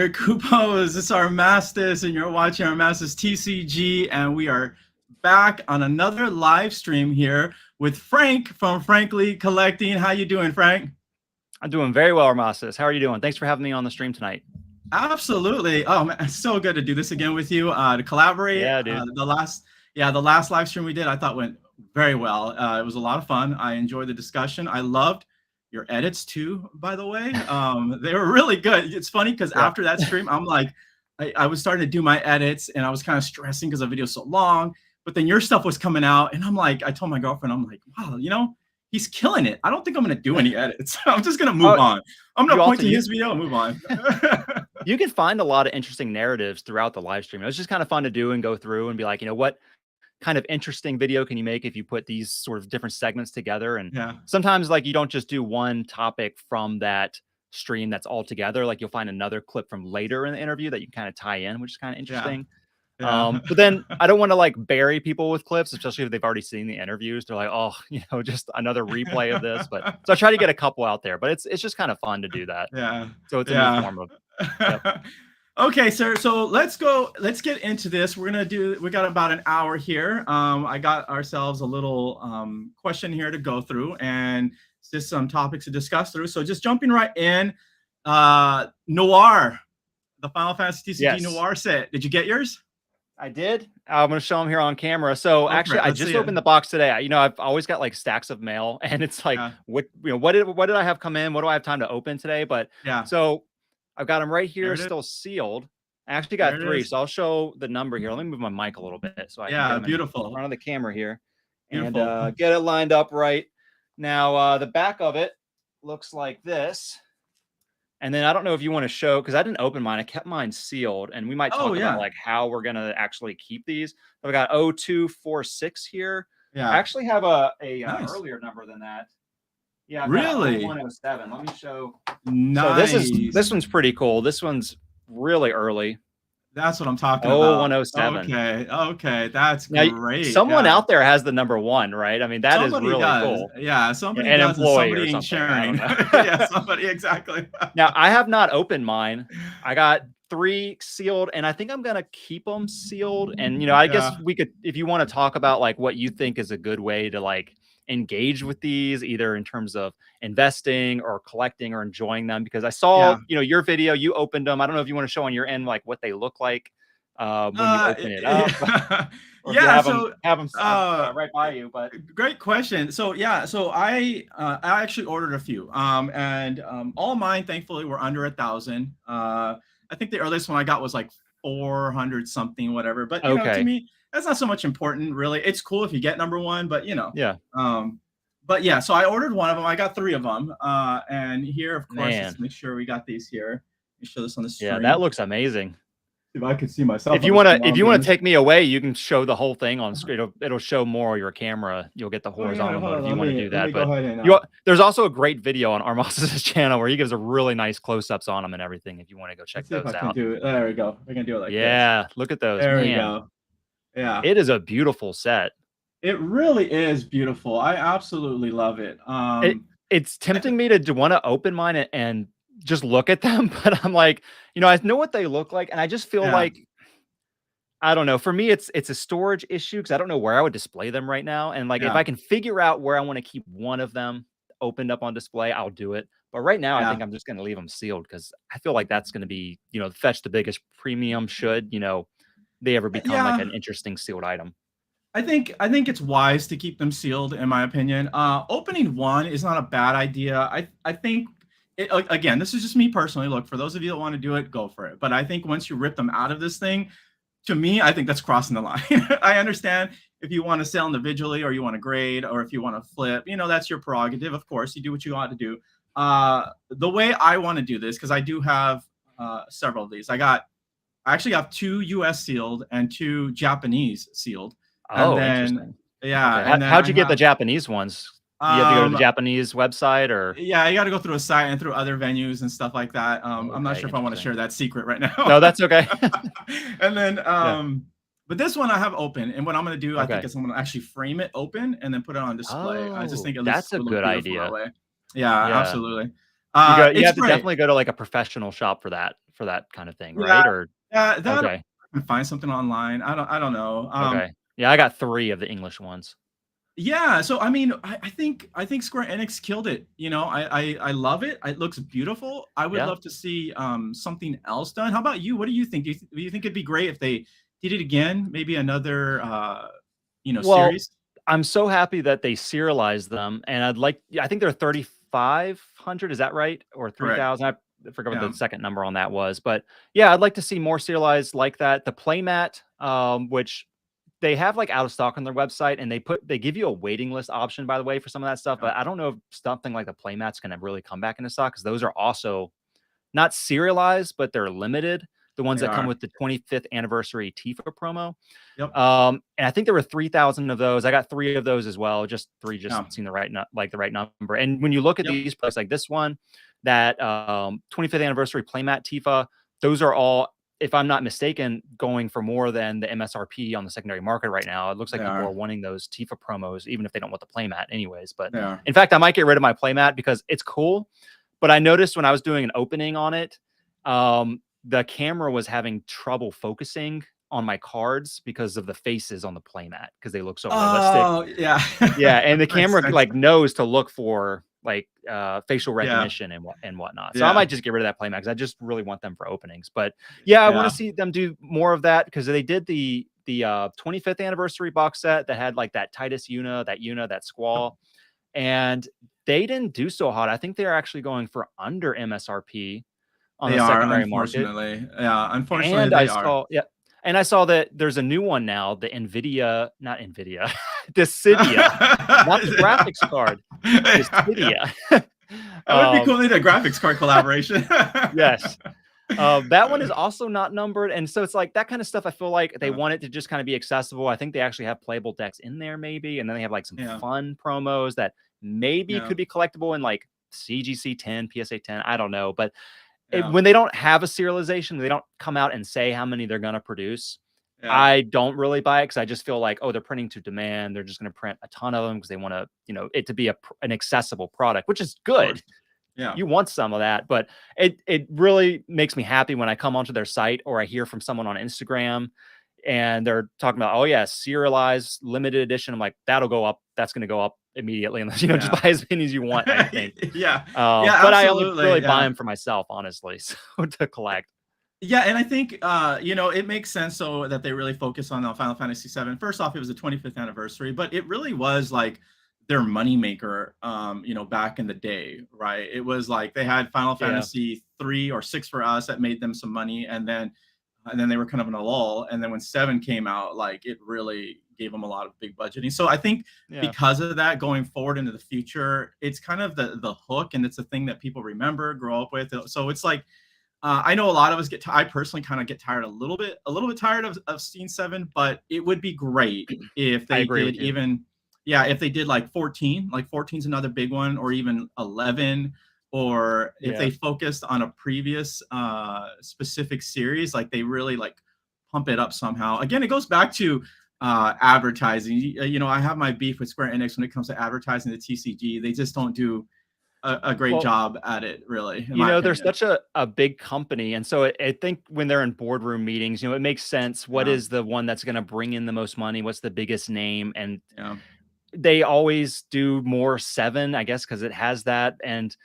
Kupos. It's our Masters, and you're watching our Masters TCG, and we are back on another live stream here with Frank from Frankly Collecting. How you doing, Frank? I'm doing very well, Masters. How are you doing? Thanks for having me on the stream tonight. Absolutely. Oh man, it's so good to do this again with you. To collaborate. Yeah, dude. The last live stream we did, I thought went very well. It was a lot of fun. I enjoyed the discussion. I loved your edits too, by the way. They were really good. It's funny because after that stream, I'm like, I was starting to do my edits and I was kind of stressing because the video's so long, but then your stuff was coming out and I'm like, I told my girlfriend, I'm like, wow, you know, he's killing it. I don't think I'm going to do any edits. I'm just going to move on. I'm going to point to his video and move on. You can find a lot of interesting narratives throughout the live stream. It was just kind of fun to do and go through and be like, you know, what kind of interesting video can you make if you put these sort of different segments together? And sometimes like you don't just do one topic from that stream that's all together. Like you'll find another clip from later in the interview that you kind of tie in, which is kind of interesting. But then I don't want to like bury people with clips, especially if they've already seen the interviews. They're like, oh, you know, just another replay of this. But so I try to get a couple out there, but it's just kind of fun to do that. So it's in the form of Okay, sir. So let's get into this. We got about an hour here. I got ourselves a little question here to go through and just some topics to discuss through. So just jumping right in, NOIR, the Final Fantasy TCG NOIR set. Did you get yours? I did. I'm going to show them here on camera. So actually, I just opened the box today. You know, I've always got like stacks of mail, and it's like, what did I have come in? What do I have time to open today? But so I've got them right here, still sealed. I actually got three, so I'll show the number here. Let me move my mic a little bit so I can get them in front of the camera here and get it lined up right. Now, the back of it looks like this. And then I don't know if you want to show, because I didn't open mine. I kept mine sealed, and we might talk about like how we're going to actually keep these. So we got 0246 here. I actually have a earlier number than that. Yeah, really? 107. Let me show. Nice. So this one's pretty cool. This one's really early. That's what I'm talking about. 107. Okay, that's great. Someone out there has the number one, right? I mean, that is really cool. Yeah, somebody an does. Employee somebody or sharing. Yeah, somebody exactly. Now I have not opened mine. I got 3 sealed, and I think I'm gonna keep them sealed. And you know, I guess we could, if you want to talk about like what you think is a good way to like engage with these, either in terms of investing or collecting or enjoying them, because I saw you know your video, you opened them. I don't know if you want to show on your end like what they look like when you open it up. Have them right by you. But great question. So I actually ordered a few, and all mine thankfully were under 1,000. I think the earliest one I got was like 400 something, whatever. But you know, to me, that's not so much important, really. It's cool if you get number one, but you know, but yeah. So I ordered one of them. I got 3 of them, and here, of course, let's make sure we got these here. Let me show this on the screen. Yeah, that looks amazing. If I could see myself. If you want to take me away, you can show the whole thing on screen. It'll show more of your camera. You'll get the horizontal mode if you want to do that. But there's also a great video on Armas's channel where he gives a really nice close-ups on them and everything. If you want to go check those out. There we go. We can do it like this. Look at those. There we go. Yeah, it is a beautiful set. It really is beautiful. I absolutely love it. It's tempting me to want to open mine and just look at them, but I'm like, you know, I know what they look like, and I just feel like, I don't know. For me, it's a storage issue because I don't know where I would display them right now. And like, if I can figure out where I want to keep one of them opened up on display, I'll do it. But right now, I think I'm just going to leave them sealed because I feel like that's going to be, you know, fetch the biggest premium should, you know, they ever become like an interesting sealed item. I think it's wise to keep them sealed, in my opinion. Opening one is not a bad idea. I think. Again, this is just me personally. Look, for those of you that want to do it, go for it. But I think once you rip them out of this thing, to me, I think that's crossing the line. I understand if you want to sell individually or you want to grade or if you want to flip, you know, that's your prerogative. Of course, you do what you ought to do. The way I want to do this, because I do have several of these. I actually have 2 US sealed and 2 Japanese sealed. Oh, interesting. Yeah. Okay. How'd you get the Japanese ones? You have to go to the Japanese website, or you got to go through a site and through other venues and stuff like that. I'm not sure if I want to share that secret right now. No, that's okay. And then but this one I have open, and what I'm going to do, I think, is I'm going to actually frame it open and then put it on display. I just think that's a good idea. Yeah, absolutely. You have to definitely go to like a professional shop for that, for that kind of thing, Yeah, right? Or yeah, that okay, I can find something online. I don't know. okay, yeah, I got 3 of the English ones. Yeah, so I mean, I think Square Enix killed it. You know, I love it. It looks beautiful. I would Yeah. love to see something else done. How about you? What do you think? Do you think it'd be great if they did it again? Maybe another Well, series? I'm so happy that they serialized them, and I think they're 3,500, is that right? Or Correct. 3,000? I forgot what Yeah. the second number on that was, but yeah, I'd like to see more serialized like that. The playmat, which they have like out of stock on their website, and they give you a waiting list option, by the way, for some of that stuff. Yeah. But I don't know if something like the playmats gonna really come back into stock because those are also not serialized, but they're limited. The ones They that come are. with the 25th anniversary Tifa promo. Yep. And I think there were 3,000 of those. I got 3 of those as well. Just 3 just Yeah. seemed the right number. And when you look at Yep. these products like this one, that 25th anniversary playmat Tifa, those are all, if I'm not mistaken, going for more than the MSRP on the secondary market right now. It looks like They people are. are wanting those Tifa promos, even if they don't want the playmat anyways. But They are. in fact, I might get rid of my playmat because it's cool. But I noticed when I was doing an opening on it, the camera was having trouble focusing on my cards because of the faces on the playmat because they look so realistic. Oh, yeah. Yeah, and the That makes camera sense. like knows to look for like facial Yeah. recognition and whatnot. So I Yeah. might just get rid of that playmat because I just really want them for openings. But yeah, I want to Yeah. see them do more of that because they did the 25th anniversary box set that had like that Titus Una, that Squall, and they didn't do so hot. I think they're actually going for under MSRP on They the are, secondary market. unfortunately. Yeah, unfortunately, And I they are. saw, yeah, and I saw that there's a new one now, the not Nvidia, the Cydia, not the Yeah. graphics card, the Yeah. Cydia. That would be Um, cool. Need a graphics card collaboration. yes. That one is also not numbered, and so it's like that kind of stuff. I feel like they Yeah. want it to just kind of be accessible. I think they actually have playable decks in there, maybe, and then they have like some Yeah. fun promos that maybe Yeah. could be collectible in like CGC 10, PSA 10. I don't know, but Yeah. when they don't have a serialization, they don't come out and say how many they're going to produce. Yeah. I don't really buy it because I just feel like, oh, they're printing to demand. They're just going to print a ton of them because they want to, it to be an accessible product, which is Of course. good. Yeah. You want some of that, but it really makes me happy when I come onto their site or I hear from someone on Instagram and they're talking about, oh yeah, serialized limited edition. I'm like, that'll go up. That's going to go up immediately, unless just Yeah. buy as many as you want. I think. Yeah. Yeah, But I only absolutely. really buy Yeah. them for myself, honestly, so to collect. Yeah, and I think it makes sense so that they really focus on Final Fantasy VII. First off, it was the 25th anniversary, but it really was like their moneymaker, back in the day, right? It was like they had Final Yeah. Fantasy 3 or 6 for us that made them some money, and then they were kind of in a lull. And then when 7 came out, like it really gave them a lot of big budgeting. So I think because of that, going forward into the future, it's kind of the hook, and it's a thing that people remember, grow up with. So it's like I know a lot of us I personally kind of get tired a little bit tired of Scene 7, but it would be great if I they agree did with you. if they did like 14, like 14's another big one, or even 11, or if they focused on a previous specific series, like they really like pump it up somehow. Again, it goes back to advertising. I have my beef with Square Enix when it comes to advertising the TCG. They just don't do a great job at it, really, in my They're opinion. such a big company. And so I think when they're in boardroom meetings, it makes sense. What Yeah. is the one that's going to bring in the most money? What's the biggest name? And Yeah. they always do more 7, I guess, because it has that. And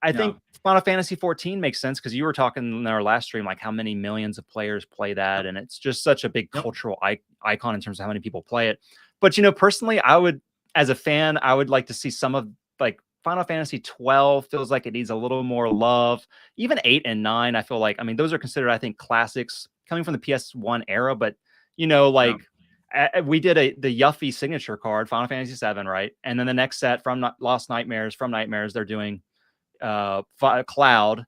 I think Final Fantasy 14 makes sense because you were talking in our last stream, like how many millions of players play that. And it's just such a big cultural icon in terms of how many people play it. But, personally, as a fan, I would like to see some of like Final Fantasy 12 feels like it needs a little more love. Even 8 and 9, I feel like, those are considered, I think, classics coming from the PS1 era. But, we did the Yuffie signature card, Final Fantasy 7, right? And then the next set from Lost Nightmares, they're doing Cloud.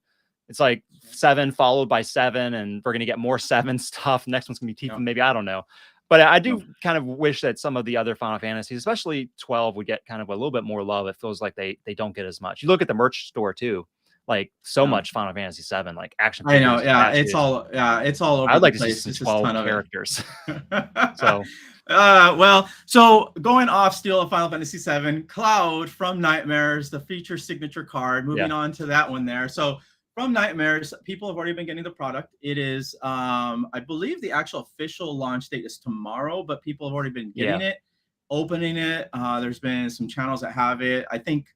It's like 7 followed by 7, and we're going to get more 7 stuff. Next one's going to be Tifa, maybe, I don't know. But I do kind of wish that some of the other Final Fantasies, especially 12, would get kind of a little bit more love. It feels like they don't get as much. You look at the merch store too, like so much Final Fantasy 7, like action I know, figures, it's all over I'd the like to see place. some It's just a 12 ton of it. characters. So so going off Steel of Final Fantasy VII, Cloud from Nightmares, the feature signature card. Moving on to that one there. So from Nightmares, people have already been getting the product. It is, I believe the actual official launch date is tomorrow, but people have already been getting it, opening it. There's been some channels that have it. I think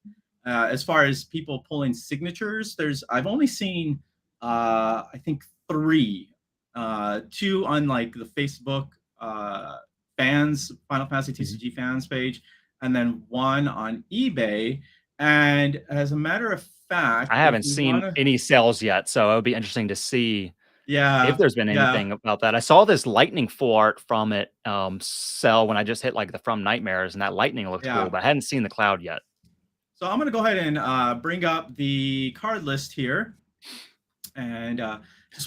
as far as people pulling signatures, I've only seen, I think 3, 2 on like the Facebook fans, Final Fantasy TCG fans page, and then 1 on eBay. And as a matter of fact, I haven't seen any sales yet, so it would be interesting to see if there's been anything about that. I saw this lightning full art from it sell when I just hit like the From Nightmares, and that lightning looks cool, but I hadn't seen the cloud yet. So I'm going to go ahead and bring up the card list here. And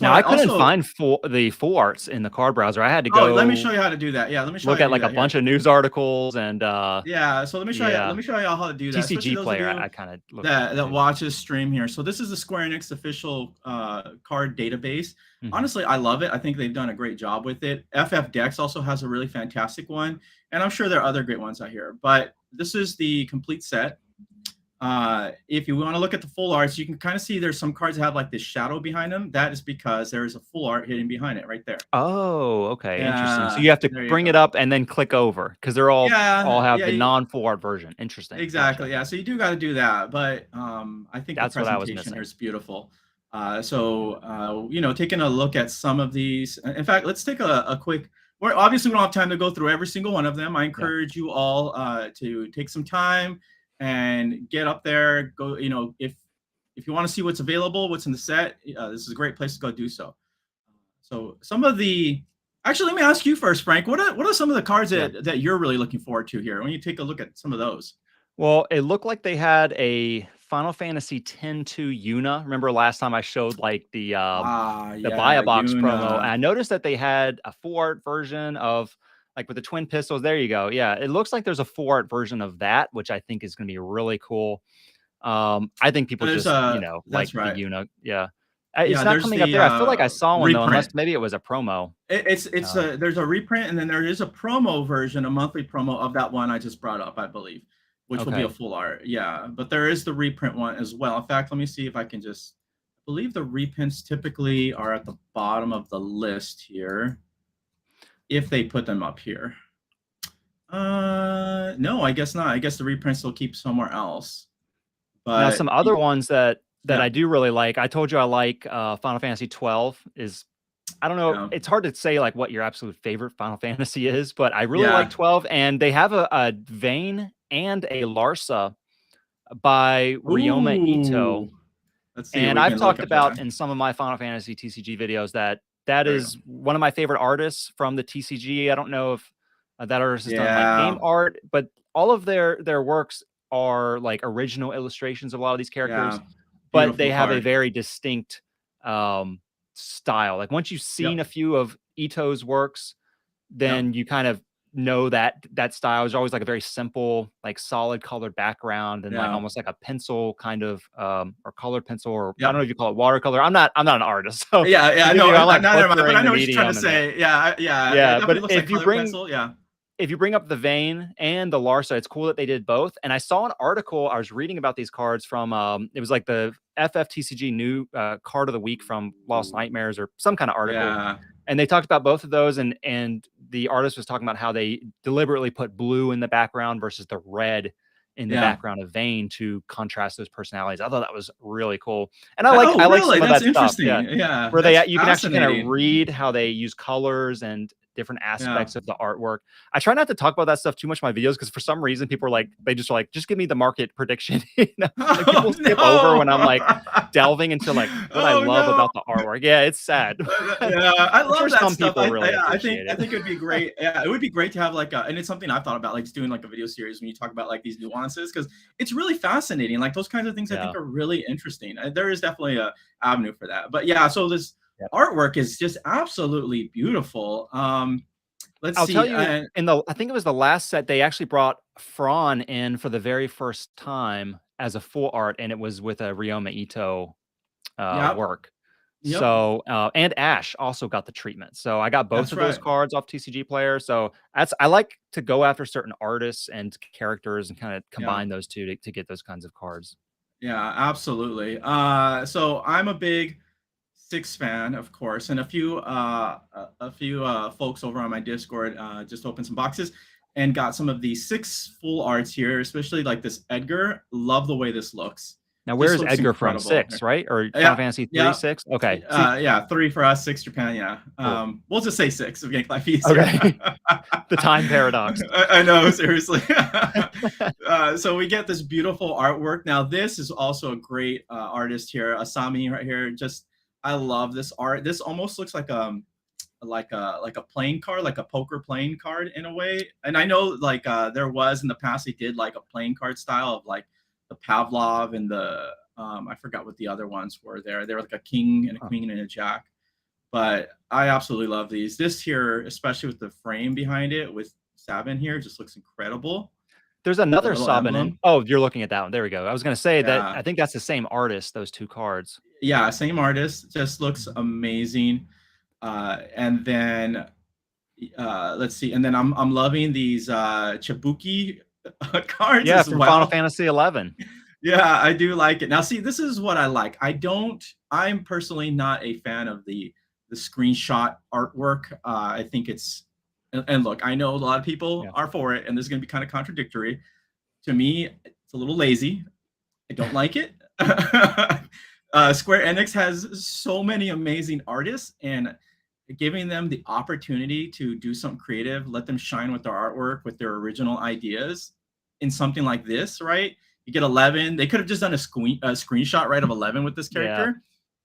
now I couldn't find the full arts in the card browser. I had to go. Oh, let me show you how to do that. Yeah, let me show look you at like a bunch of news articles and yeah. So let me show you. Let me show you how to do that. TCG player. I kind of that watches stream here. So this is the Square Enix official card database. Honestly, I love it. I think they've done a great job with it. FF Decks also has a really fantastic one, and I'm sure there are other great ones out here. But this is the complete set. If you want to look at the full arts, you can kind of see there's some cards that have like this shadow behind them. That is because there is a full art hidden behind it right there. Oh, okay. Interesting. So you have to bring it up and then click over because they're all have the non-full art version. Interesting. Exactly. Gotcha. Yeah. So you do got to do that. But I think that's the presentation here is beautiful. You know, taking a look at some of these. In fact, let's take a quick. Obviously, we don't have time to go through every single one of them. I encourage you all to take some time and get up there. Go, you know, if you want to see what's available, what's in the set, this is a great place to go do so. So some of the, actually, let me ask you first, Frank. What are some of the cards that you're really looking forward to here when you take a look at some of those? Well, it looked like they had a Final Fantasy X-2 Yuna. Remember last time I showed like the buy a box promo, and I noticed that they had a full art version of like with the twin pistols. There you go. Yeah, it looks like there's a full art version of that, which I think is going to be really cool. I think people just you know like the Yuna. Yeah. It's not coming up there. I feel like I saw one though, unless maybe it was a promo. There's a reprint, and then there is a promo version, a monthly promo of that one I just brought up, I believe, which will be a full art. Yeah, but there is the reprint one as well. In fact, let me see if I can just. I believe the reprints typically are at the bottom of the list here, if they put them up here. No, I guess not. I guess the reprints will keep somewhere else. But now some other ones that I do really like. I told you I like Final Fantasy 12 is, I don't know. It's hard to say like what your absolute favorite Final Fantasy is, but I really like 12. And they have a Vayne and a Larsa by Ryoma Ito. And I've talked about in some of my Final Fantasy TCG videos that is one of my favorite artists from the TCG. I don't know if that artist has done like game art, but all of their works are like original illustrations of a lot of these characters. But they have a very distinct style. Like once you've seen a few of Ito's works, then you kind of know that style is always like a very simple, like solid colored background and like almost like a pencil kind of or colored pencil, or I don't know if you call it watercolor. I'm not an artist. So I know, like but I know what you're trying to say. But if you bring if you bring up the Vayne and the Larsa, it's cool that they did both. And I saw an article, I was reading about these cards from, it was like the FFTCG new card of the week from Lost Nightmares or some kind of article. And they talked about both of those. And the artist was talking about how they deliberately put blue in the background versus the red in the background of Vayne to contrast those personalities. I thought that was really cool. And I like some of that stuff. Yeah. Where you can actually kind of read how they use colors and different aspects of the artwork. I try not to talk about that stuff too much in my videos because for some reason people are like, they just are like, just give me the market prediction. You know? Like people skip over when I'm like delving into like what I love about the artwork. Yeah, it's sad. I love that some stuff. People really I think it'd be great. Yeah, it would be great to have like and it's something I've thought about, like just doing like a video series when you talk about like these nuances, because it's really fascinating. Like those kinds of things I think are really interesting. There is definitely a avenue for that. But yeah, so this artwork is just absolutely beautiful. I'll tell you, I think it was the last set, they actually brought Fran in for the very first time as a full art, and it was with a Ryoma Ito work. So and Ash also got the treatment. So I got both of those cards off TCG Player. So I like to go after certain artists and characters and kind of combine those two to get those kinds of cards. Yeah, absolutely. So I'm a big Six fan, of course, and a few folks over on my Discord just opened some boxes and got some of the six full arts here, especially like this Edgar. Love the way this looks. Now, where Just is looks Edgar from? incredible. 6, right? Or Final Yeah, Fantasy 3, yeah, 6? Okay. See, yeah. Three for us, six Japan. Yeah, cool. we'll just say six to make life easier. Okay. The time paradox. I know, seriously. So we get this beautiful artwork. Now, this is also a great artist here, Asami, right here. Just I love this art. This almost looks like a playing card, like a poker playing card in a way. And I know like there was in the past they did like a playing card style of like the Pavlov and the I forgot what the other ones were there. They were like a king and a queen and a jack. But I absolutely love these. This here, especially with the frame behind it with Sabin here, just looks incredible. There's another Sabin in. Oh, you're looking at that one. There we go. I was going to say that I think that's the same artist, those two cards. Yeah, same artist. Just looks amazing. And then let's see. And then I'm loving these Chibuki cards as from well. Final Fantasy 11. Yeah, I do like it. Now, see, this is what I like. I'm personally not a fan of the screenshot artwork. I think it's, and look, I know a lot of people are for it, and this is going to be kind of contradictory. To me, it's a little lazy. I don't like it. Square Enix has so many amazing artists, and giving them the opportunity to do something creative, let them shine with their artwork, with their original ideas in something like this, right? You get 11. They could have just done a screenshot, right, of 11 with this character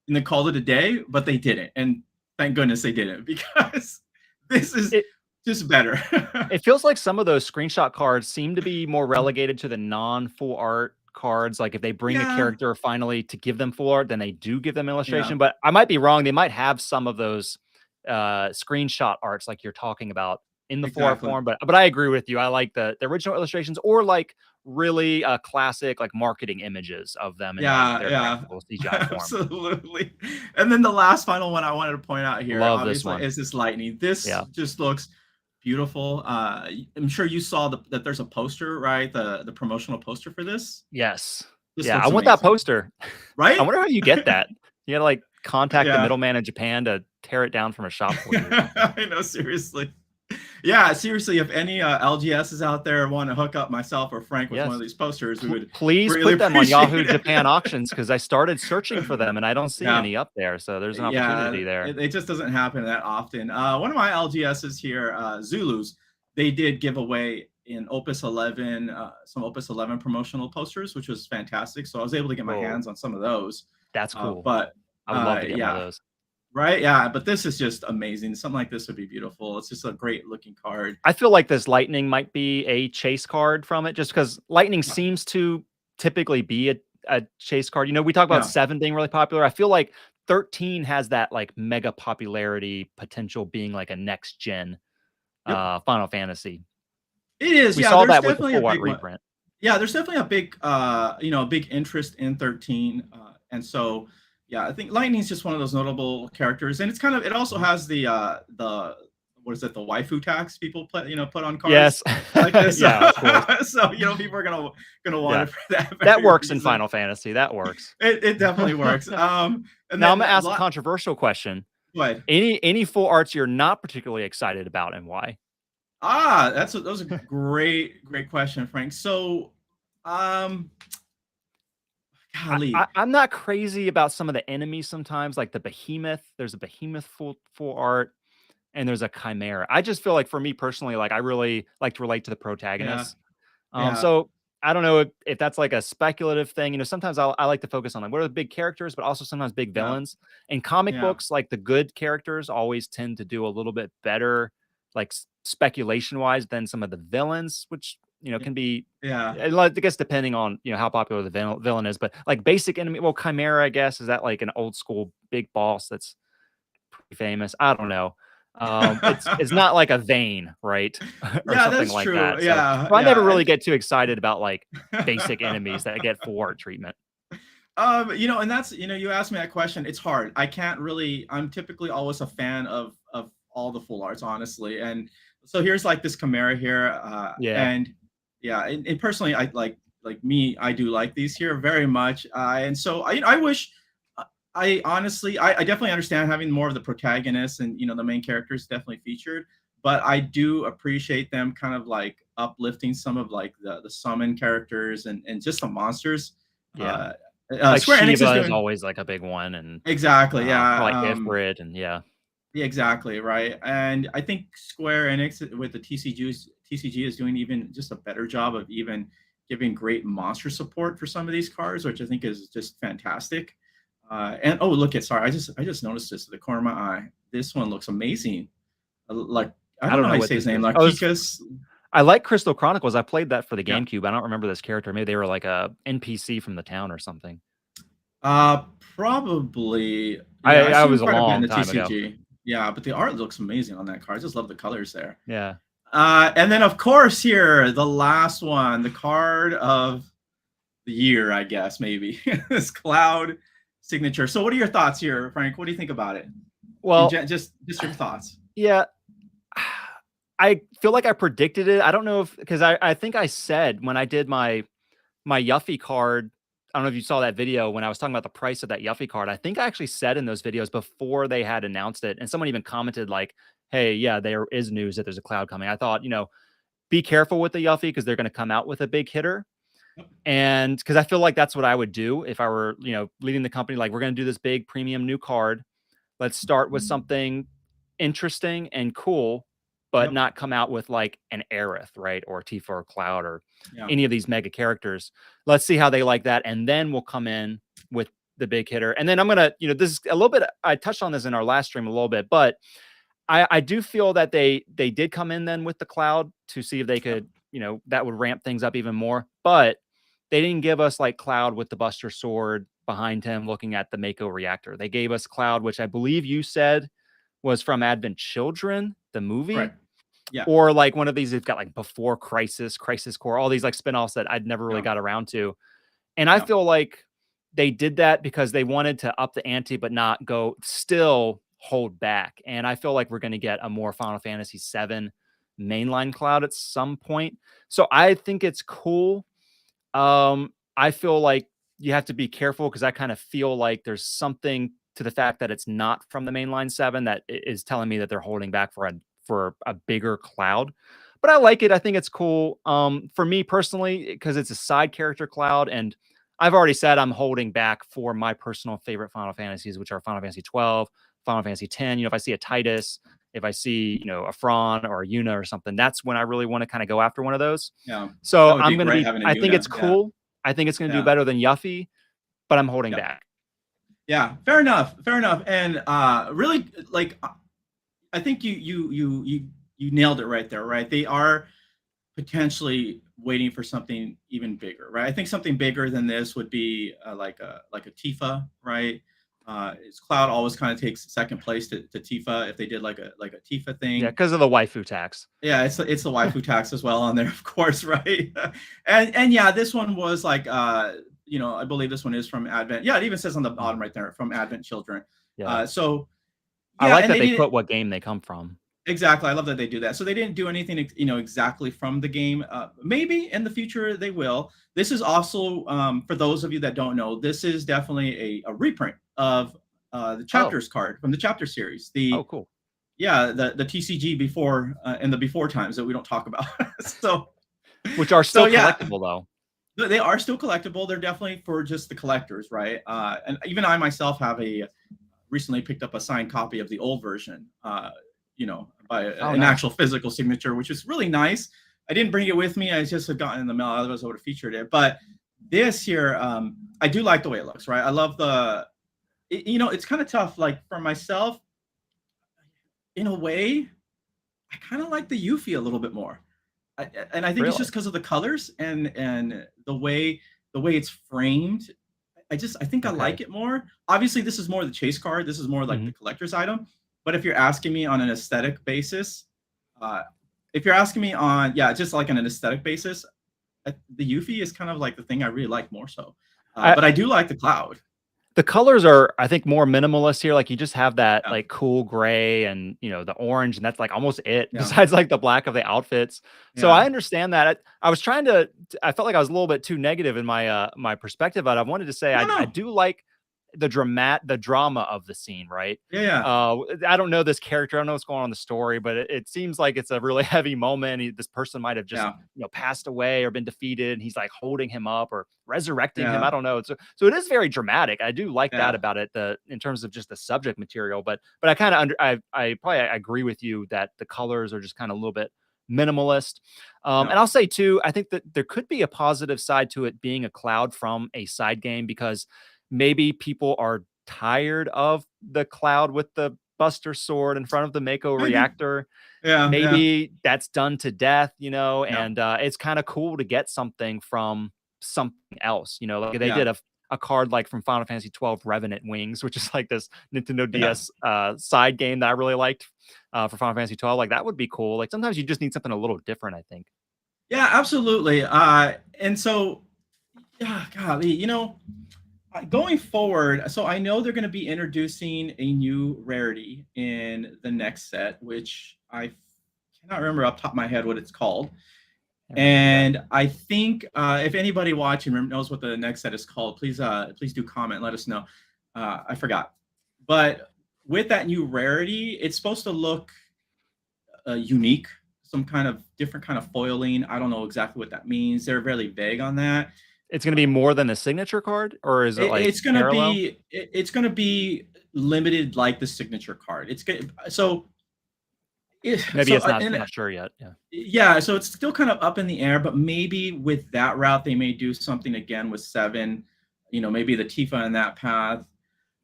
and then called it a day, but they didn't. And thank goodness they didn't, because this is just better. It feels like some of those screenshot cards seem to be more relegated to the non-full art cards. Like if they bring a character finally to give them full art, then they do give them illustration. But I might be wrong. They might have some of those screenshot arts like you're talking about in the full art form. But I agree with you. I like the original illustrations, or like really classic like marketing images of them in like, their CGI form. Absolutely. And then the last final one I wanted to point out here, obviously, is this lightning. This just looks beautiful. I'm sure you saw that there's a poster, right? The promotional poster for this. Yes. I want that poster. Right? I wonder how you get that. You gotta like contact the middleman in Japan to tear it down from a shop for you. I know, seriously. Yeah, seriously, if any LGSs out there want to hook up myself or Frank with one of these posters, we would please put them on Yahoo Japan auctions, because I started searching for them and I don't see any up there. So there's an opportunity there. It just doesn't happen that often. One of my LGSs here, Zulus, they did give away in Opus 11 some Opus 11 promotional posters, which was fantastic. So I was able to get my hands on some of those. That's cool. But I would love to get one of those. Right, yeah, but this is just amazing. Something like this would be beautiful. It's just a great looking card. I feel like this Lightning might be a chase card from it, just because Lightning seems to typically be a chase card. You know, we talk about 7 being really popular. I feel like 13 has that like mega popularity potential, being like a next gen Final Fantasy. It is. We saw that with the full art reprint. Yeah, there's definitely a big, big interest in 13, and so. Yeah, I think Lightning's just one of those notable characters, and it also has the what is it, the waifu tax people put on cards. Yes, like this. Of course. So people are gonna want it for that. That works in Final Fantasy. That works. It definitely works. And now I'm gonna ask a controversial question. What? Any full arts you're not particularly excited about, and why? That was a great question, Frank. So, I'm not crazy about some of the enemies sometimes, like the behemoth. There's a behemoth full art, and there's a chimera. I just feel like, for me personally, like I really like to relate to the protagonist. So I don't know if that's like a speculative thing. You know, sometimes I like to focus on like what are the big characters, but also sometimes big villains. In comic books, like the good characters always tend to do a little bit better, like speculation wise, than some of the villains, which can be, I guess, depending on, how popular the villain is, but like basic enemy, well, Chimera, I guess, is that like an old school big boss that's pretty famous? I don't know. It's not like a Vayne, right? Or something like true. that. So I never really get too excited about like basic enemies that get full art treatment. And that's, you asked me that question. It's hard. I'm typically always a fan of all the full arts, honestly. And so here's like this Chimera here. And personally, I like like me, I do like these here very much. And so I wish. I honestly, I definitely understand having more of the protagonists and the main characters definitely featured, but I do appreciate them kind of like uplifting some of like the summon characters and just the monsters. Yeah. Uh, Like Square Enix is Shiva is doing always like a big one, and exactly, or like yeah. Ifrit, and yeah. Yeah, exactly, right. And I think Square Enix with the TCG is doing even just a better job of even giving great monster support for some of these cards, which I think is just fantastic. And oh, look at sorry, I just noticed this in the corner of my eye. This one looks amazing. Like I I don't don't know how know you what say his this name, is. like Oh, Kikas. I like Crystal Chronicles. I played that for the Yeah. GameCube. I don't remember this character. Maybe they were like a NPC from the town or something. Probably. Yeah, I I see him was a quite a bit in long the time ago. TCG. Yeah, but the art looks amazing on that card. I just love the colors there. Yeah. And then of course here, the last one, the card of the year, I guess, maybe. This Cloud signature. So what are your thoughts here, Frank? What do you think about it? Well, just your thoughts. Yeah. I feel like I predicted it. I don't know if because I think I said when I did my Yuffie card, I don't know if you saw that video when I was talking about the price of that Yuffie card. I think I actually said in those videos before they had announced it, and someone even commented like, "Hey, yeah, there is news that there's a cloud coming." I thought, be careful with the Yuffie because they're going to come out with a big hitter. And because I feel like that's what I would do if I were, leading the company. Like, we're going to do this big premium new card. Let's start with something interesting and cool, but not come out with like an Aerith, right? Or Tifa or Cloud or any of these mega characters. Let's see how they like that. And then we'll come in with the big hitter. And then I'm going to, this is a little bit, I touched on this in our last stream a little bit, but I do feel that they did come in then with the Cloud to see if they could, that would ramp things up even more. But they didn't give us like Cloud with the Buster Sword behind him looking at the Mako reactor. They gave us Cloud, which I believe you said was from Advent Children, the movie. Right. Yeah. Or like one of these, they've got like Before Crisis, Crisis Core, all these like spinoffs that I'd never really got around to. And I feel like they did that because they wanted to up the ante, but not go still hold back. And I feel like we're going to get a more Final Fantasy VII mainline Cloud at some point. So I think it's cool. I feel like you have to be careful because I kind of feel like there's something to the fact that it's not from the mainline 7 that is telling me that they're holding back for a bigger Cloud. But I like it. I think it's cool. For me personally, because it's a side character Cloud, and I've already said I'm holding back for my personal favorite Final Fantasies, which are Final Fantasy 12, Final Fantasy 10. If I see a Titus, if I see, a Fron or a Yuna or something, that's when I really want to kind of go after one of those. Yeah. So I'm going to be, I think it's cool. I think it's going to do better than Yuffie, but I'm holding back. Yeah, fair enough. Fair enough. And really, like, I think you nailed it right there, right? They are potentially waiting for something even bigger, right? I think something bigger than this would be like a Tifa, right? Cloud always kind of takes second place to Tifa if they did like a Tifa thing. Yeah, because of the waifu tax. Yeah, it's the waifu tax as well on there, of course, right? and yeah, this one was like I believe this one is from Advent. Yeah, it even says on the bottom right there from Advent Children. Yeah. So yeah, I like that they put what game they come from. Exactly. I love that they do that. So they didn't do anything, exactly from the game. Maybe in the future they will. This is also, for those of you that don't know, this is definitely a reprint of the Chapters card from the Chapter series. Cool. Yeah, the TCG before in the before times that we don't talk about. Which are still collectible though. They are still collectible. They're definitely for just the collectors, right? And even I myself have recently picked up a signed copy of the old version. By an actual physical signature, which is really nice. I didn't bring it with me. I just had gotten in the mail. Otherwise, I would have featured it. But this here, I do like the way it looks, right? I love it's kind of tough. Like for myself, in a way, I kind of like the Yuffie a little bit more. And I think it's just because of the colors and the way it's framed. I think I like it more. Obviously, this is more the chase card. This is more like the collector's item. But if you're asking me on an aesthetic basis, just like on an aesthetic basis, the Yuffie is kind of like the thing I really like more so. But I do like the Cloud. The colors are, I think, more minimalist here. Like you just have that like cool gray and the orange, and that's like almost it. Besides like the black of the outfits. So I understand that. I was trying to. I felt like I was a little bit too negative in my my perspective, but I wanted to say I do like the drama of the scene, right? I don't know this character. I don't know what's going on in the story, but it seems like it's a really heavy moment. This person might have just passed away or been defeated, and he's like holding him up or resurrecting him. I don't know. So it is very dramatic. I do like that about it, in terms of just the subject material. But I kind of I probably agree with you that the colors are just kind of a little bit minimalist. And I'll say too, I think that there could be a positive side to it being a cloud from a side game, because maybe people are tired of the cloud with the Buster sword in front of the Mako reactor. Maybe that's done to death, and it's kind of cool to get something from something else, like they did a card like from Final Fantasy 12 Revenant Wings, which is like this Nintendo DS side game that I really liked for Final Fantasy 12. Like that would be cool. Like sometimes you just need something a little different, I think. Yeah, absolutely. And so, golly, going forward, so I know they're going to be introducing a new rarity in the next set, which I cannot remember off the top of my head what it's called. And I think if anybody watching knows what the next set is called, please do comment, let us know. I forgot. But with that new rarity, it's supposed to look unique, some kind of different kind of foiling. I don't know exactly what that means. They're very vague on that. It's going to be more than a signature card, or is it like it's going to be limited like the signature card. It's good. So maybe it's not sure yet. So it's still kind of up in the air, but maybe with that route they may do something again with 7, maybe the Tifa in that path.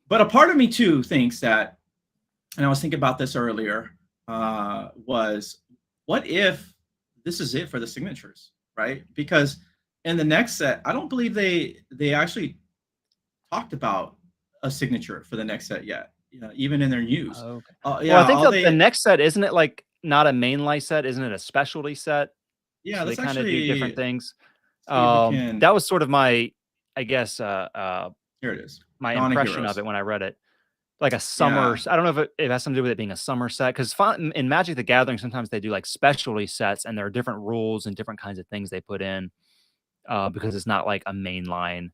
But a part of me too thinks that, and I was thinking about this earlier, was what if this is it for the signatures, right? Because in the next set, I don't believe they actually talked about a signature for the next set yet. Even in their news. Well, I think the next set, isn't it like not a mainline set? Isn't it a specialty set? Yeah, so they kind of do different things. That was sort of my, I guess, here it is. My impression of it when I read it. Like a summer. I don't know if it has something to do with it being a summer set, because in Magic the Gathering sometimes they do like specialty sets, and there are different rules and different kinds of things they put in. Because it's not like a mainline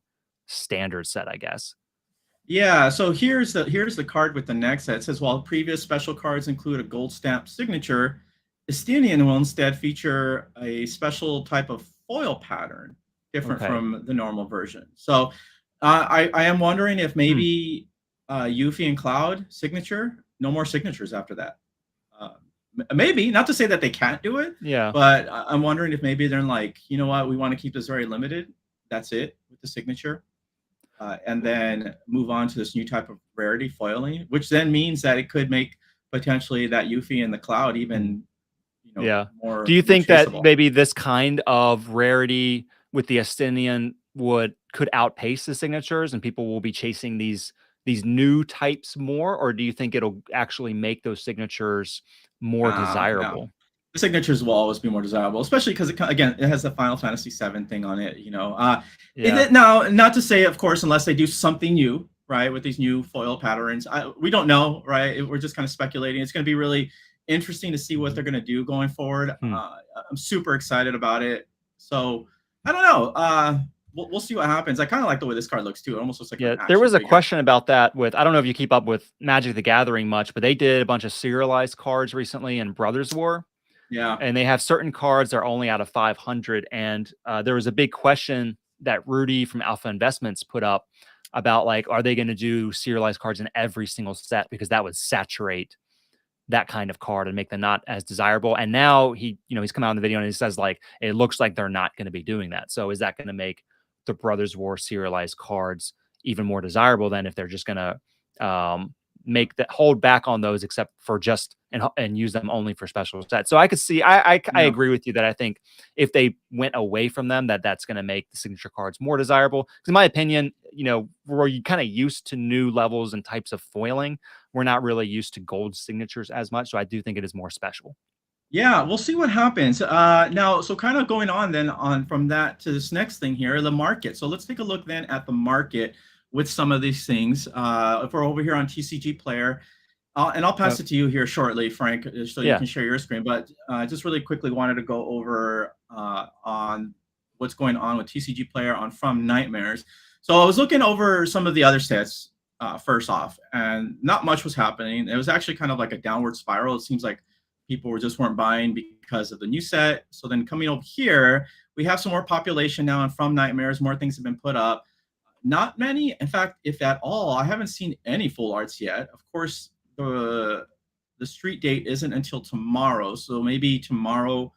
standard set, I guess. Yeah, so here's the card with the next set. It says, while previous special cards include a gold stamp signature, Estinian will instead feature a special type of foil pattern, different from the normal version. So I am wondering if maybe Yuffie and Cloud signature, no more signatures after that. Maybe, not to say that they can't do it, but I'm wondering if maybe they're like, you know what, we want to keep this very limited. That's it with the signature. And then move on to this new type of rarity foiling, which then means that it could make potentially that Yuffie and the Cloud even, more. Do you think that maybe this kind of rarity with the Estinian could outpace the signatures, and people will be chasing these new types more, or do you think it'll actually make those signatures more desirable? No. The signatures will always be more desirable, especially because it has the Final Fantasy VII thing on it. Now, not to say, of course, unless they do something new, right, with these new foil patterns, we don't know, right? We're just kind of speculating. It's going to be really interesting to see what they're going to do going forward. I'm super excited about it. So I don't know. We'll see what happens. I kind of like the way this card looks too. It almost looks like there was a question about that with, I don't know if you keep up with Magic the Gathering much, but they did a bunch of serialized cards recently in Brothers War. Yeah. And they have certain cards that are only out of 500. And there was a big question that Rudy from Alpha Investments put up about, like, are they going to do serialized cards in every single set? Because that would saturate that kind of card and make them not as desirable. And now he's come out in the video and he says, like, it looks like they're not going to be doing that. So is that going to make the Brothers War serialized cards even more desirable than if they're just going to hold back on those, except for just and use them only for special sets? So I could see, I agree with you that I think if they went away from them, that's going to make the signature cards more desirable. Because in my opinion, we're kind of used to new levels and types of foiling. We're not really used to gold signatures as much. So I do think it is more special. Yeah, we'll see what happens. Now, so kind of going on then from that to this next thing here, the market. So let's take a look then at the market. with some of these things. If we're over here on TCG Player, and I'll pass it to you here shortly, Frank, so you can share your screen. But I just really quickly wanted to go over on what's going on with TCG Player on From Nightmares. So I was looking over some of the other sets first off, and not much was happening. It was actually kind of like a downward spiral. It seems like people weren't buying because of the new set. So then coming over here, we have some more population now, and From Nightmares, more things have been put up. Not many, in fact, if at all. I haven't seen any full arts yet. Of course, the street date isn't until tomorrow, so maybe tomorrow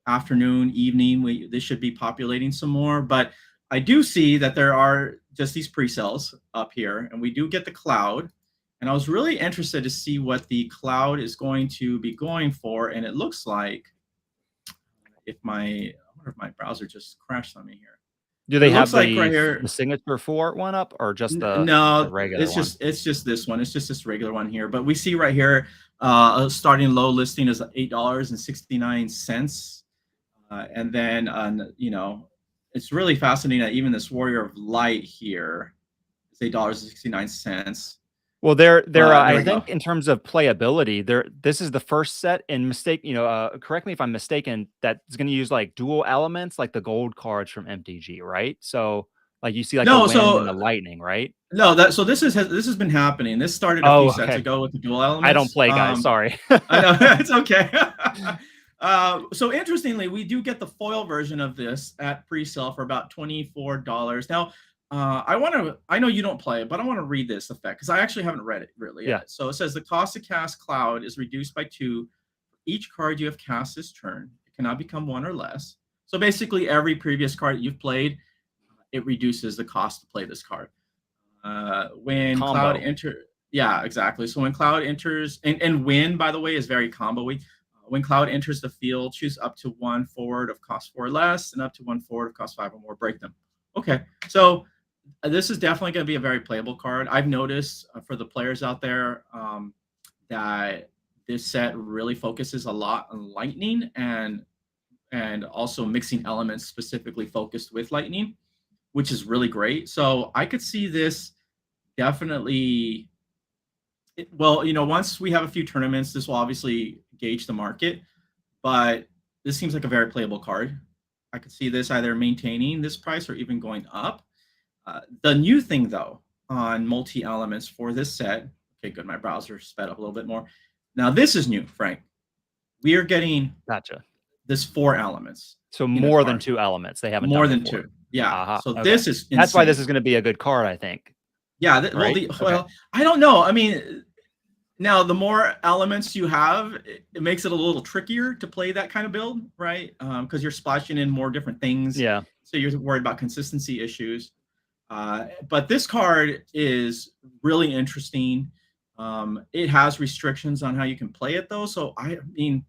afternoon, evening, they should be populating some more. But I do see that there are just these pre-sales up here, and we do get the cloud. And I was really interested to see what the cloud is going to be going for. And it looks like, I wonder if my browser just crashed on me here. Do they have like right here, the signature 4 one up, or just the regular it's just this one. It's just this regular one here. But we see right here, starting low listing is $8.69. And then, you know, it's really fascinating that even this Warrior of Light here is $8.69. Well, I think in terms of playability, this is the first set, and correct me if I'm mistaken, that's going to use like dual elements, like the gold cards from MTG, right? So like you see like the wind and the lightning, right? No, this has been happening. This started a few sets ago with the dual elements. I don't play, guys. Sorry. I know, it's okay. So interestingly, we do get the foil version of this at pre-sale for about $24. Now, I know you don't play it, but I want to read this effect because I actually haven't read it really yet. So it says the cost to cast Cloud is reduced by 2 for each card you have cast this turn. It cannot become 1 or less. So basically, every previous card that you've played, it reduces the cost to play this card. When combo. Cloud enter, yeah, exactly. So when Cloud enters, and win, by the way, is very combo-y. When Cloud enters the field, choose up to 1 forward of cost 4 or less, and up to 1 forward of cost 5 or more. Break them. Okay, so this is definitely going to be a very playable card. I've noticed for the players out there that this set really focuses a lot on lightning and also mixing elements specifically focused with lightning, which is really great. So I could see this definitely. Well, you know, once we have a few tournaments, this will obviously gauge the market, but this seems like a very playable card. I could see this either maintaining this price or even going up. The new thing, though, on multi-elements for this set, okay, good, my browser sped up a little bit more. Now, this is new, Frank. We are getting this 4 elements. So more than 2 elements. They haven't more done than before. 2. Yeah. So this is insane. That's why this is going to be a good card, I think. Yeah. Well, I don't know. I mean, now the more elements you have, it makes it a little trickier to play that kind of build, right? Because you're splashing in more different things. Yeah. So you're worried about consistency issues. But this card is really interesting. It has restrictions on how you can play it, though. So I mean,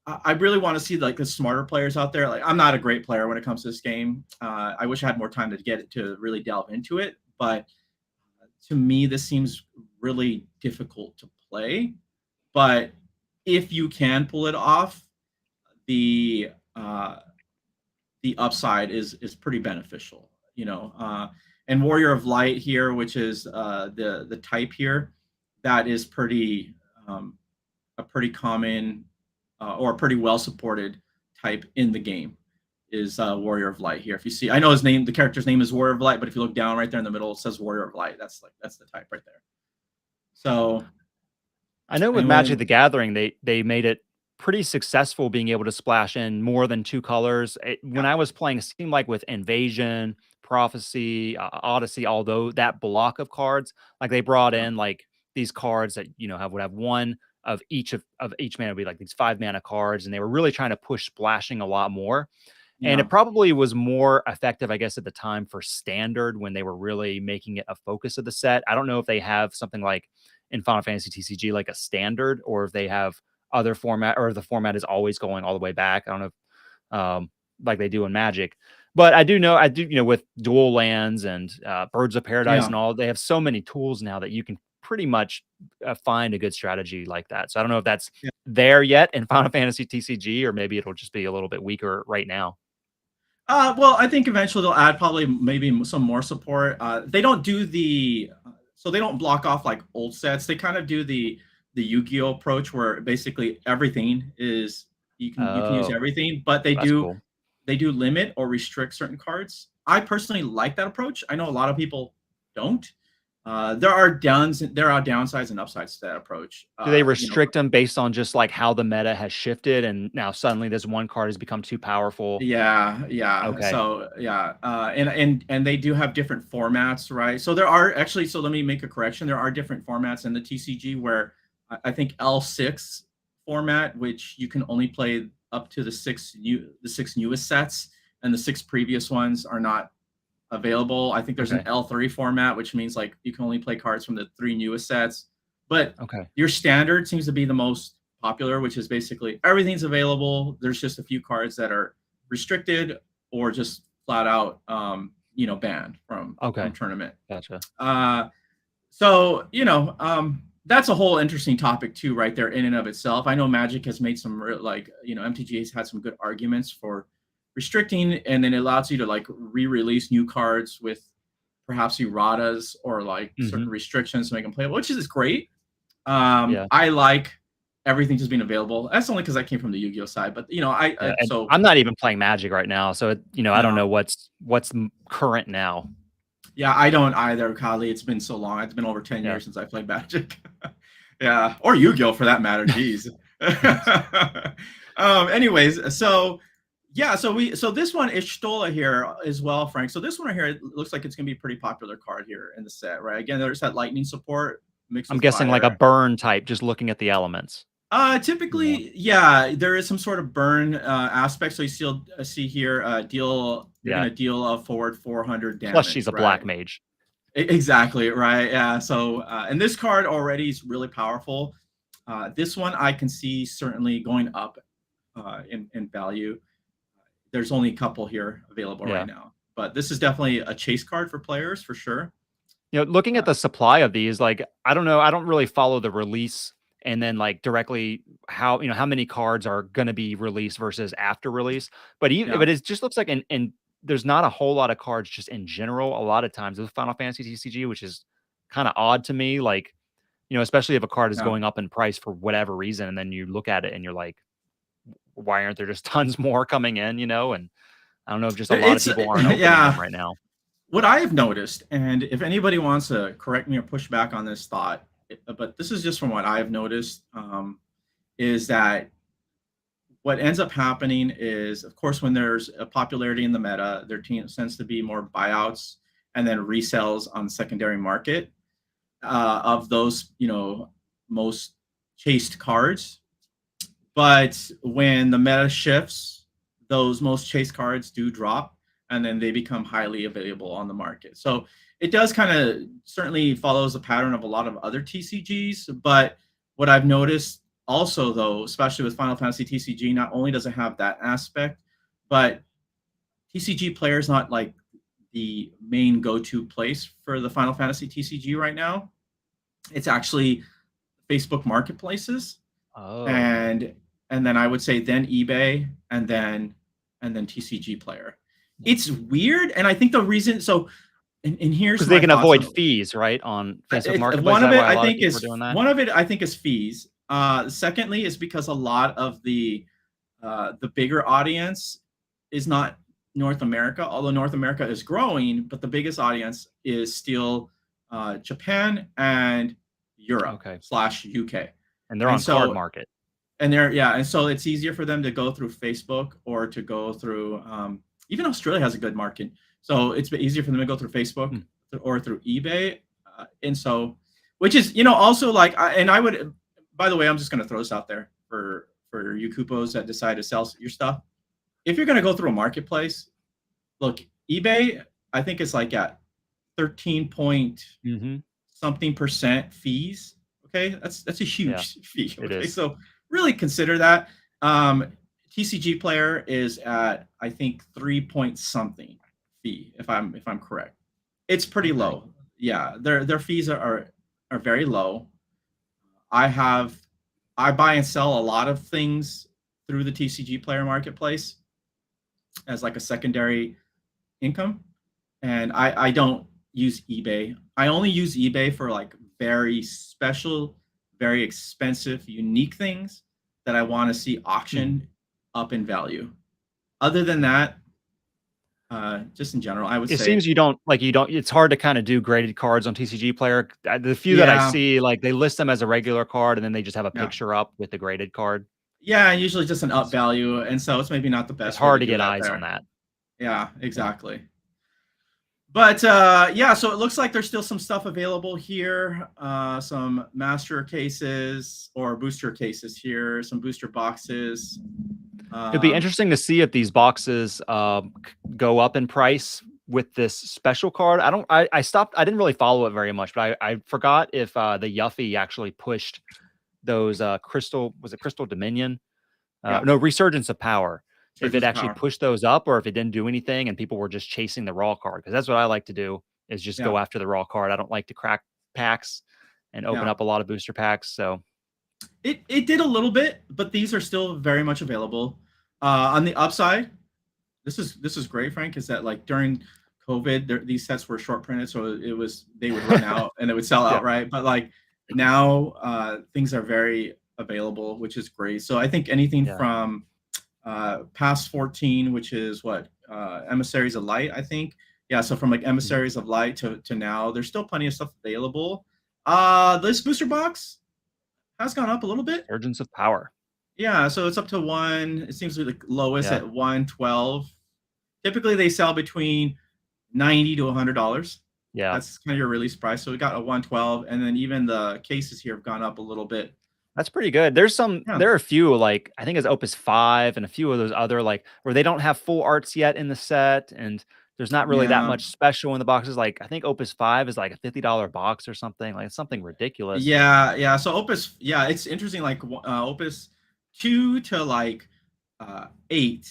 I really want to see like the smarter players out there. Like, I'm not a great player when it comes to this game. I wish I had more time to really delve into it. But to me, this seems really difficult to play. But if you can pull it off, the upside is pretty beneficial, you know. And Warrior of Light here, which is the type here, that is pretty a pretty common or a pretty well supported type in the game, is Warrior of Light here. If you see, I know his name, the character's name is Warrior of Light, but if you look down right there in the middle, it says Warrior of Light. That's the type right there. So I know with Magic the Gathering, they made it pretty successful being able to splash in more than 2 colors. When I was playing, it seemed like with Invasion, Prophecy, Odyssey, although that block of cards, like they brought in like these cards that, you know, would have 1 of each mana, would be like these 5 mana cards, and they were really trying to push splashing a lot more. And it probably was more effective, I guess, at the time for Standard, when they were really making it a focus of the set. I don't know if they have something like in Final Fantasy TCG, like a Standard, or if they have other format, or if the format is always going all the way back. I don't know if, like they do in Magic. But I do know, you know, with dual lands and Birds of Paradise and all, they have so many tools now that you can pretty much find a good strategy like that. So I don't know if that's there yet in Final Fantasy TCG, or maybe it'll just be a little bit weaker right now. Well, I think eventually they'll add probably maybe some more support. They don't do so they don't block off like old sets. They kind of do the Yu-Gi-Oh approach where basically everything is you can use Oh, everything, but that's cool. they do limit or restrict certain cards. I personally like that approach. I know a lot of people don't. There are downsides and upsides to that approach. Do they restrict them based on just like how the meta has shifted and now suddenly this one card has become too powerful? Yeah. Okay. So yeah, and they do have different formats, right? So there are actually. So let me make a correction. There are different formats in the TCG where I think L6 format, which you can only play up to the six newest sets, and the six previous ones are not available. I think there's an L3 format, which means like you can only play cards from the three newest sets. But your standard seems to be the most popular, which is basically everything's available. There's just a few cards that are restricted or just flat out, banned from tournament. Gotcha. So that's a whole interesting topic too, right there in and of itself. I know Magic has made some MTG has had some good arguments for restricting, and then it allows you to like re-release new cards with perhaps erratas or like certain restrictions to make them playable, which is great. I like everything just being available. That's only because I came from the Yu-Gi-Oh side, but so I'm not even playing Magic right now, so I don't know what's current now. Yeah, I don't either, Kali. It's been so long. It's been over 10 years since I played Magic. Yeah, or Yu-Gi-Oh for that matter. Jeez. Anyways, so yeah, so this one is Stola here as well, Frank. So this one right here, it looks like it's gonna be a pretty popular card here in the set, right? Again, there's that lightning support mixed. I'm guessing like a burn type, just looking at the elements. Typically, yeah, there is some sort of burn aspect. So you still see here, you're gonna deal a forward 400 damage. Plus, she's a black mage. Exactly, right. Yeah. So, and this card already is really powerful. This one I can see certainly going up in value. There's only a couple here available right now, but this is definitely a chase card for players for sure. Looking at the supply of these, like, I don't know, I don't really follow the release and then like directly how many cards are going to be released versus after release. But but it just looks like and there's not a whole lot of cards just in general. A lot of times with Final Fantasy TCG, which is kind of odd to me. Like, especially if a card is going up in price for whatever reason, and then you look at it and you're like, why aren't there just tons more coming in? And I don't know if just a lot of people aren't opening them right now. What I have noticed, and if anybody wants to correct me or push back on this thought, but this is just from what I've noticed, is that what ends up happening is, of course, when there's a popularity in the meta, there tends to be more buyouts and then resells on the secondary market of those, most chased cards. But when the meta shifts, those most chased cards do drop, and then they become highly available on the market. So it does kind of certainly follows the pattern of a lot of other TCGs. But what I've noticed also, though, especially with Final Fantasy TCG, not only does it have that aspect, but TCG players not like the main go-to place for the Final Fantasy TCG right now. It's actually Facebook marketplaces. And then I would say then eBay and then TCG player. It's weird, and I think the reason and here's because they can avoid fees, right? On Facebook Marketplace. One of it I think is fees. Secondly, is because a lot of the bigger audience is not North America, although North America is growing, but the biggest audience is still Japan and Europe / UK. And they're on card market. And and so it's easier for them to go through Facebook or to go through even Australia has a good market. So it's easier for them to go through Facebook or through eBay. And so, which is, also like, I would, by the way, I'm just going to throw this out there for you Kupos that decide to sell your stuff. If you're going to go through a marketplace, look, eBay, I think it's like at 13 point something percent fees. Okay. That's a huge fee. Okay. So really consider that. TCG player is at, I think, 3 point something fee, if I'm correct. It's pretty low. Yeah, their fees are very low. I buy and sell a lot of things through the TCG player marketplace. as like a secondary income. And I don't use eBay. I only use eBay for like very special, very expensive, unique things that I want to see auctioned up in value. Other than that, just in general, I would say it seems you don't it's hard to kind of do graded cards on TCG Player. The few that I yeah, see, like they list them as a regular card and then they just have a picture up with the graded card. yeah, usually just an up value, and so it's maybe not the It's best way to hard to do get that eyes on there. that. Yeah, exactly. But yeah, so it looks like there's still some stuff available here. Some master cases or booster cases here, some booster boxes. It'd be interesting to see if these boxes go up in price with this special card. I stopped. I didn't really follow it very much, but I forgot if the Yuffie actually pushed those Crystal Dominion? No, Resurgence of Power. If it actually pushed those up or if it didn't do anything and people were just chasing the raw card. Because that's what I like to do, is just go after the raw card. I don't like to crack packs and open up a lot of booster packs. So it did a little bit, but these are still very much available. On the upside, this is great, Frank, is that like during COVID, these sets were short printed, so they would run out and it would sell out, right? But like now things are very available, which is great. So I think anything from past 14, which is what Emissaries of Light, I think. Yeah, so from like Emissaries of Light to now, there's still plenty of stuff available. This booster box has gone up a little bit. Resurgence of Power. Yeah, so it's up to one. It seems to be the lowest at 112. Typically, they sell between $90 to $100. Yeah, that's kind of your release price. So we got a 112, and then even the cases here have gone up a little bit. That's pretty good. There are a few, like I think it's Opus 5 and a few of those other, like where they don't have full arts yet in the set, and there's not really that much special in the boxes. Like I think Opus 5 is like a $50 box or something, like something ridiculous. Yeah. So Opus, it's interesting. Like Opus 2 to like 8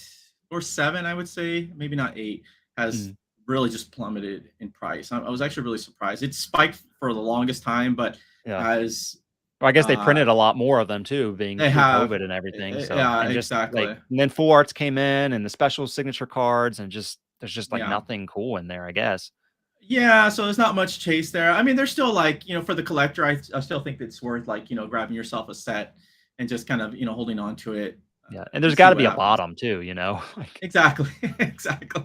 or 7, I would say, maybe not 8, has really just plummeted in price. I was actually really surprised. It spiked for the longest time, but as well, I guess they printed a lot more of them too, being COVID and everything. So exactly. And then full arts came in, and the special signature cards, and there's just like nothing cool in there, I guess. Yeah, so there's not much chase there. I mean, there's still like, for the collector, I still think it's worth like, grabbing yourself a set and just kind of, holding on to it. Yeah, and there's got to be a bottom too, Exactly.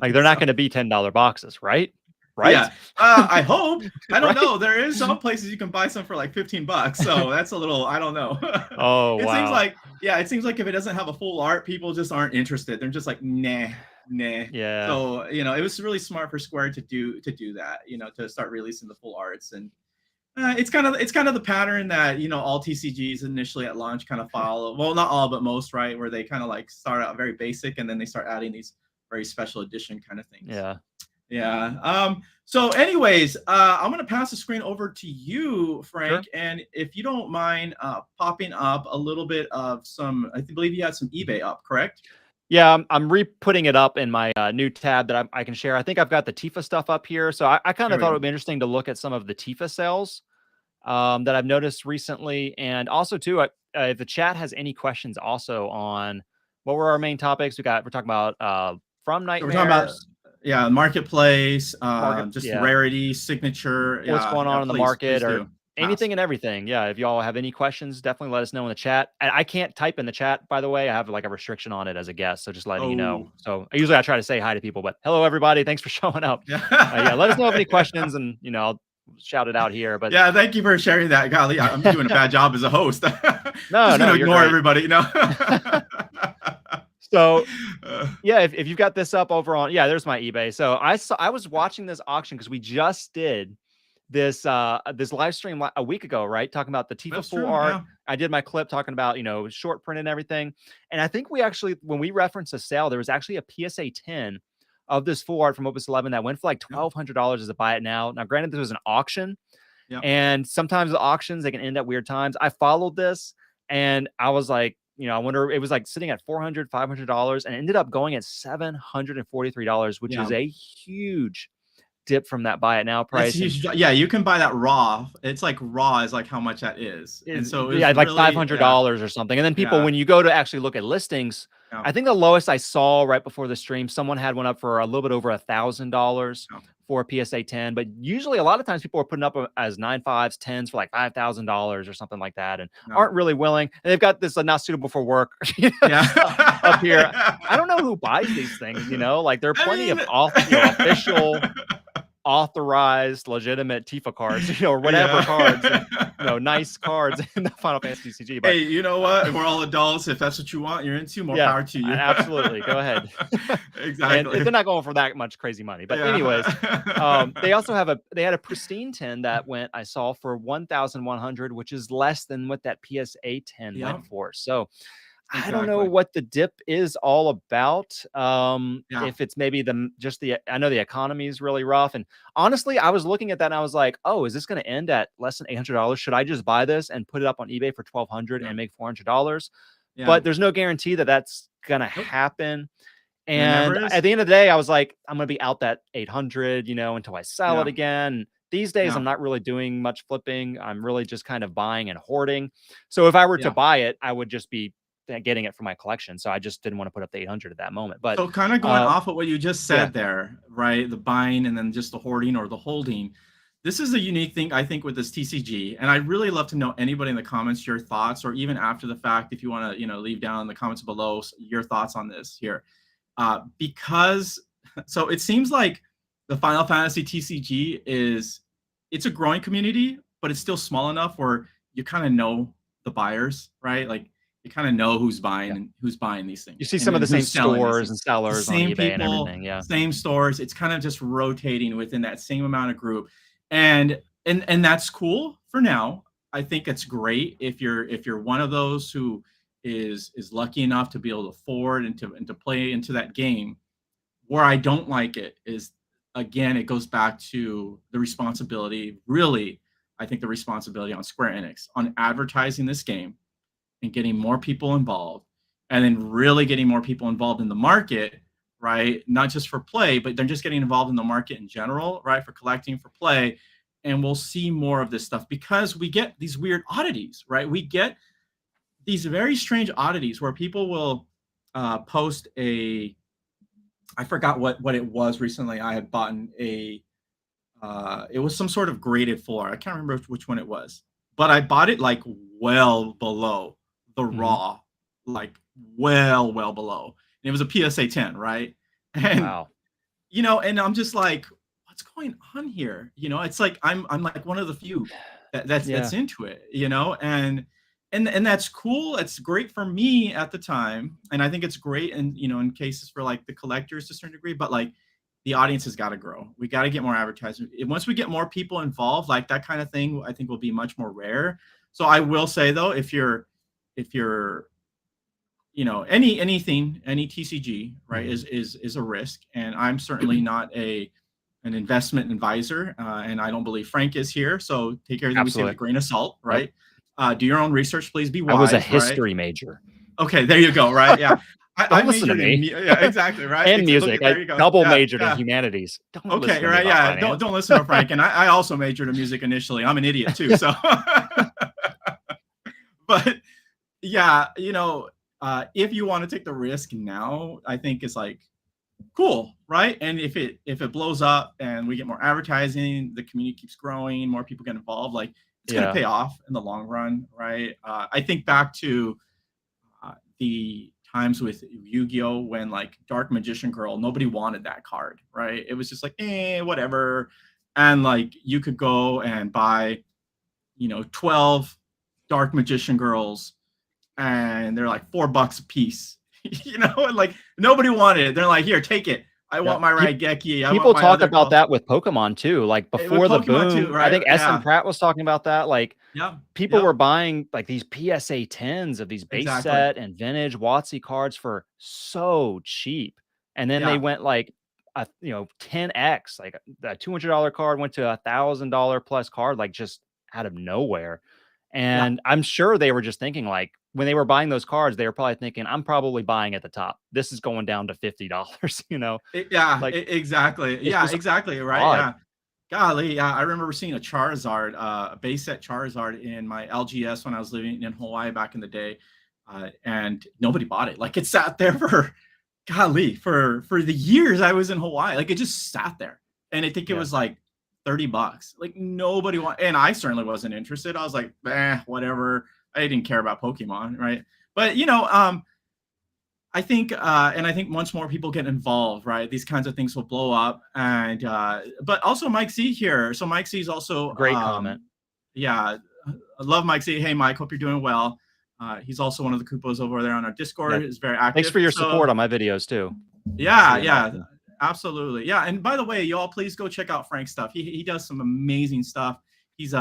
Like they're not going to be $10 boxes, right? Right? Yeah. I hope. I don't know. There is some places you can buy some for like $15, so that's a little. I don't know. Oh, it seems like it seems like if it doesn't have a full art, people just aren't interested. They're just like nah. Yeah. So it was really smart for Square to do that. To start releasing the full arts, and it's kind of the pattern that all TCGs initially at launch kind of follow. Well, not all, but most, right? Where they kind of like start out very basic and then they start adding these very special edition kind of things. Yeah. So anyways, I'm going to pass the screen over to you, Frank. Sure. And if you don't mind popping up a little bit of I believe you had some eBay up, correct? Yeah, I'm re-putting it up in my new tab that I can share. I think I've got the Tifa stuff up here. So I kind of thought it would be interesting to look at some of the Tifa sales that I've noticed recently. And also, too, if the chat has any questions also on what were our main topics, we're talking about From Nightmares. So we're talking about, marketplace, just rarity, signature. What's going on in the market or anything and everything. Yeah. If y'all have any questions, definitely let us know in the chat. And I can't type in the chat, by the way. I have like a restriction on it as a guest. So just letting you know. So usually I try to say hi to people, but hello, everybody. Thanks for showing up. Let us know if any questions and, I'll shout it out here. But yeah, thank you for sharing that. Golly, I'm doing a bad job as a host. No, ignore everybody. So yeah, if you've got this up over on, there's my eBay. So I was watching this auction because we just did this live stream a week ago, right? Talking about the Tifa full art. Yeah. I did my clip talking about, short print and everything. And I think we actually, when we referenced a sale, there was actually a PSA 10 of this full art from Opus 11 that went for like $1,200 as a buy it now. Now, granted, this was an auction. Yeah. And sometimes the auctions, they can end at weird times. I followed this and I was like, I wonder, it was like sitting at $400, $500 and ended up going at $743, which is a huge dip from that buy it now price. Yeah, you can buy that raw. It's like raw is like how much that is. And so like $500 or something. And then people, when you go to actually look at listings, I think the lowest I saw right before the stream, someone had one up for a little bit over $1,000 for a PSA 10. But usually, a lot of times, people are putting up as 9.5s, 10s for like $5,000 or something like that, and aren't really willing. And they've got this not suitable for work up here. I don't know who buys these things. Like there are plenty of official, authorized, legitimate Tifa cards, or whatever cards, and, nice cards in the Final Fantasy TCG. But hey, you know what? We're all adults. If that's what you want, you're into, more power to you. Absolutely, go ahead. Exactly. And they're not going for that much crazy money. But anyways, they also have they had a pristine 10 that I saw for 1,100, which is less than what that PSA 10 went for. So I don't know what the dip is all about. If it's maybe I know the economy is really rough. And honestly, I was looking at that and I was like, oh, is this going to end at less than $800? Should I just buy this and put it up on eBay for $1,200 and make $400? But there's no guarantee that that's going to happen. And at the end of the day, I was like, I'm going to be out that 800, until I sell it again. These days, I'm not really doing much flipping. I'm really just kind of buying and hoarding. So if I were to buy it, I would just be getting it for my collection. So I just didn't want to put up the 800 at that moment. But so kind of going off of what you just said there, right? The buying and then just the hoarding or the holding. This is a unique thing, I think, with this TCG. And I'd really love to know anybody in the comments, your thoughts, or even after the fact, if you want to, leave down in the comments below your thoughts on this here. Because so it seems like the Final Fantasy TCG it's a growing community, but it's still small enough where you kind of know the buyers, right? Like you kind of know who's buying and who's buying these things. You see some of the same stores and sellers on eBay and everything. Yeah. Same stores. It's kind of just rotating within that same amount of group. And that's cool for now. I think it's great if you're one of those who is lucky enough to be able to afford and to play into that game. Where I don't like it is, again, it goes back to the responsibility. Really, I think the responsibility on Square Enix on advertising this game and getting more people involved, and then really getting more people involved in the market, right? Not just for play, but they're just getting involved in the market in general, right? For collecting, for play. And we'll see more of this stuff because we get these weird oddities, right? We get these very strange oddities where people will post I forgot what it was recently. I had bought it was some sort of graded floor. I can't remember which one it was, but I bought it like well below the raw, like well below. And it was a PSA 10, right? And and I'm just like, what's going on here? It's like I'm like one of the few that's into it, and that's cool. It's great for me at the time, and I think it's great in cases for like the collectors to a certain degree, but like the audience has got to grow. We got to get more advertising. Once we get more people involved, like that kind of thing, I think will be much more rare. So I will say though, if you're any TCG, right, is a risk, and I'm certainly not an investment advisor, and I don't believe Frank is here. So take everything we say with a grain of salt, right? Do your own research, please. Be wise. I was a history major. Okay, there you go. Right, yeah. I listen to me. Yeah, exactly, right. And music. I double majored in humanities. Okay, right, yeah. Don't listen to Frank. And I also majored in music initially. I'm an idiot too. So, but yeah, if you want to take the risk now, I think it's like cool, right? And if it blows up and we get more advertising, the community keeps growing, more people get involved, like it's gonna pay off in the long run, right? I think back to the times with Yu-Gi-Oh when like Dark Magician Girl, nobody wanted that card, right? It was just like whatever, and like you could go and buy 12 Dark Magician Girls and they're like $4 a piece, and like nobody wanted it. They're like, here, take it. I want my Raigeki. People talk about that with Pokemon too. Like before the boom, too, right? I think S.M. Pratt was talking about that. Like people were buying like these PSA 10s of these base set and vintage WotC cards for so cheap. And then they went like 10x, like a $200 card went to $1,000 plus card, like just out of nowhere. And I'm sure they were just thinking like, when they were buying those cards, they were probably thinking, I'm probably buying at the top. This is going down to $50, Exactly. Yeah, exactly. Right. Odd. Yeah. Golly. Yeah. I remember seeing a Charizard, a base set Charizard in my LGS when I was living in Hawaii back in the day. and nobody bought it. Like it sat there for, golly, for the years I was in Hawaii. Like it just sat there, and I think it was like $30. Like nobody want, and I certainly wasn't interested. I was like, whatever. I didn't care about Pokemon, right? But I think, and I think once more people get involved, right, these kinds of things will blow up. And but also Mike Z here. So Mike Z is also great comment. Yeah, I love Mike Z. Hey, Mike, hope you're doing well. He's also one of the Kupos over there on our Discord. Is very active. Thanks for your support on my videos too. Yeah, absolutely. Yeah, and by the way, y'all, please go check out Frank's stuff. He does some amazing stuff. He's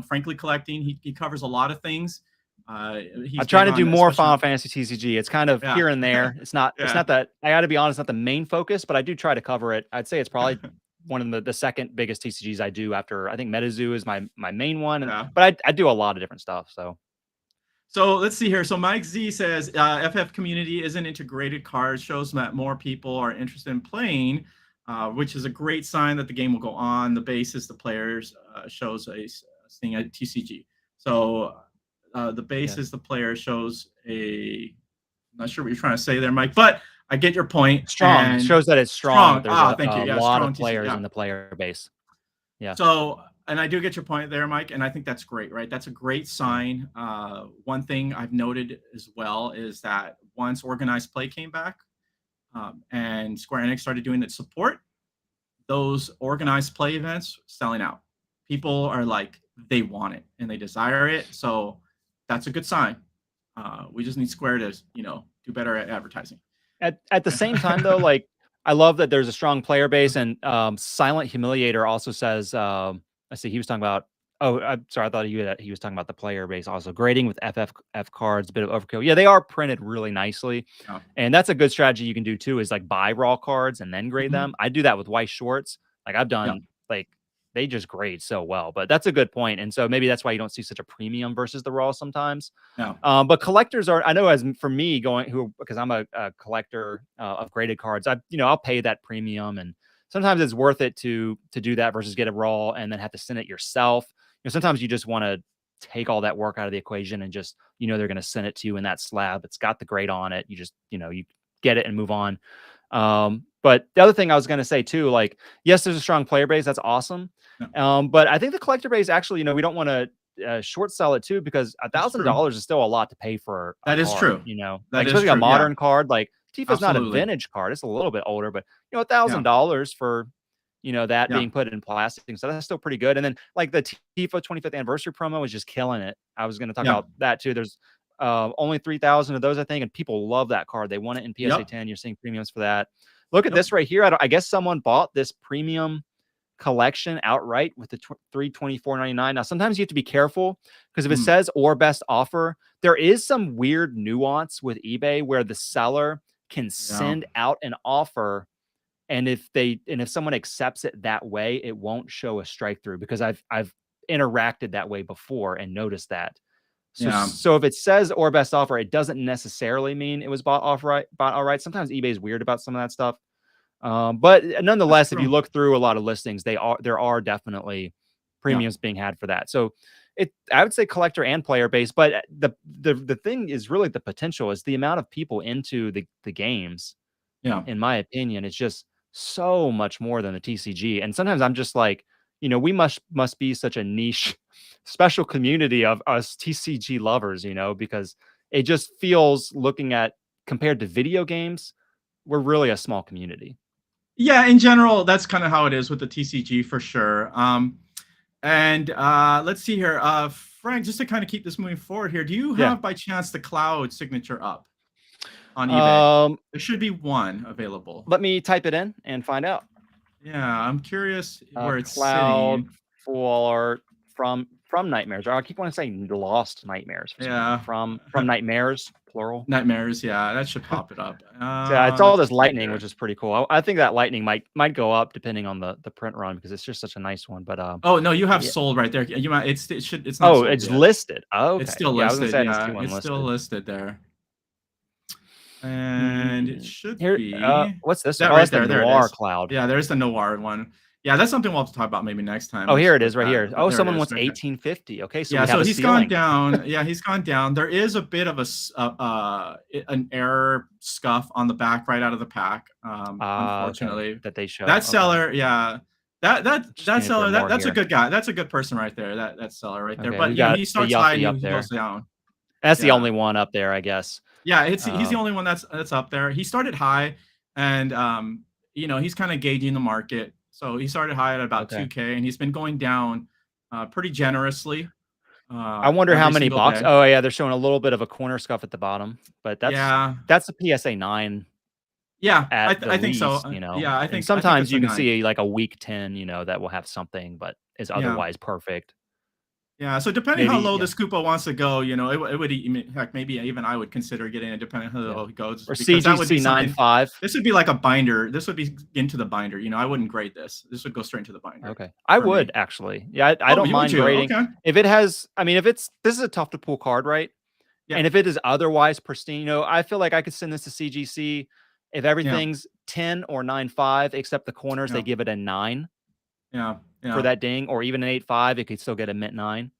frankly collecting. He covers a lot of things. I'm trying to do more Final Fantasy TCG. It's kind of here and there. It's not. It's not that. I got to be honest, not the main focus, but I do try to cover it. I'd say it's probably one of the second biggest TCGs I do after. I think MetaZoo is my main one, but I do a lot of different stuff. So let's see here. So Mike Z says FF community isn't integrated cards, shows that more people are interested in playing, which is a great sign that the game will go on. The basis the players shows a thing at TCG. So the basis the player shows a, I'm not sure what you're trying to say there, Mike, but I get your point. Strong. It shows that it's strong. There's thank you. A lot of players in the player base. Yeah. So, and I do get your point there, Mike, and I think that's great, right? That's a great sign. One thing I've noted as well is that once organized play came back and Square Enix started doing its support, those organized play events selling out. People are like, they want it and they desire it. So that's a good sign. We just need Square to, do better at advertising. At the same time, though, like I love that there's a strong player base, and Silent Humiliator also says, I see he was talking about. Oh, I'm sorry. I thought he was talking about the player base also. Grading with FF cards, a bit of overkill. Yeah, they are printed really nicely, and that's a good strategy you can do too. Is like buy raw cards and then grade them. I do that with Weiss Schwartz. Like I've done like. They just grade so well, but that's a good point. And so maybe that's why you don't see such a premium versus the raw sometimes. But collectors are, I know as for me because I'm a collector of graded cards, I'll pay that premium, and sometimes it's worth it to do that versus get a raw and then have to send it yourself. Sometimes you just want to take all that work out of the equation and just, they're going to send it to you in that slab. It's got the grade on it. You just, you get it and move on. But the other thing I was going to say too, like, yes, there's a strong player base. That's awesome. But I think the collector base actually, we don't want to short sell it too, because $1,000 is still a lot to pay for. That is true. Like especially a modern card. Like Tifa's not a vintage card. It's a little bit older, but $1,000 for, that being put in plastic. So that's still pretty good. And then like the Tifa 25th anniversary promo is just killing it. I was going to talk about that too. There's only 3,000 of those, I think, and people love that card. They want it in PSA 10. You're seeing premiums for that. Look at this right here. I guess someone bought this premium collection outright with the $324.99. Now, sometimes you have to be careful because if it says or best offer, there is some weird nuance with eBay where the seller can send out an offer, and if someone accepts it that way, it won't show a strike through, because I've interacted that way before and noticed that. So if it says or best offer, it doesn't necessarily mean it was bought outright. Sometimes eBay is weird about some of that stuff. But nonetheless, if you look through a lot of listings, there are definitely premiums being had for that. So I would say collector and player base, but the thing is really the potential is the amount of people into the games. In my opinion, it's just so much more than the TCG. And sometimes I'm just like, we must be such a niche, special community of us TCG lovers, because it just feels, looking at compared to video games, we're really a small community. Yeah, in general, that's kind of how it is with the TCG for sure. And let's see here, Frank, just to kind of keep this moving forward here, do you have by chance the cloud signature up on eBay? There should be one available. Let me type it in and find out. Yeah, I'm curious where it's cloud sitting. Full art from Nightmares. Or I keep wanting to say Lost Nightmares. From Nightmares, plural. Nightmares, yeah, that should pop it up. It's all this lightning, which is pretty cool. I think that lightning might go up depending on the print run, because it's just such a nice one. But oh no, you have sold right there. You might it's not. Oh, it's listed. Oh, okay. It's still listed. It's still listed there. And it should be what's this? That right there. The NOIR cloud. Yeah, there's the NOIR one. Yeah, that's something we'll have to talk about maybe next time. Oh, here it with is right here. Oh, there it someone is wants right there. 1850. Okay, so Yeah, we have so a he's gone ceiling. down. Yeah, he's gone down. There is a bit of an error scuff on the back right out of the pack. Okay, Unfortunately, that they show. that Okay, seller, yeah, just that seeing if there are seller, more that's a here. good guy. That's a good person right there. That seller right there. Okay, But we've you know, got he the starts high and Yuffie up he goes there. down. That's the Yeah. only one up there, I guess. Yeah, he's the only one that's up there. He started high, and you know, he's kind of gauging the market. So he started high at about Okay. 2K, and he's been going down pretty generously I wonder how every many single box. day. Oh yeah, they're showing a little bit of a corner scuff at the bottom, but Yeah, that's a PSA 9 yeah, at the I think so. least, you know. Yeah, And I think sometimes it's a you can 9. see like a week 10, you know, that will have something, but is Yeah. otherwise perfect. Yeah, so depending how Maybe, low yeah. the Scupa wants to go, you know, it would heck, maybe even I would consider getting it depending how Yeah. low it goes Or because that would be CGC something. 9.5. This would be like a binder. This would be into the binder. You know, I wouldn't grade this. This would go straight into the binder Okay. I for would me. actually. Yeah, I Oh, don't you would mind you? grading. Okay. If it has, I mean, if it's, this is a tough to pull card, right? Yeah. And if it is otherwise pristine, you know, I feel like I could send this to CGC if Yeah. everything's 10 or 9.5, except the corners, they Yeah. give it a 9 Yeah. for Yeah. that ding, or even an 8.5, it could still get a mint 9.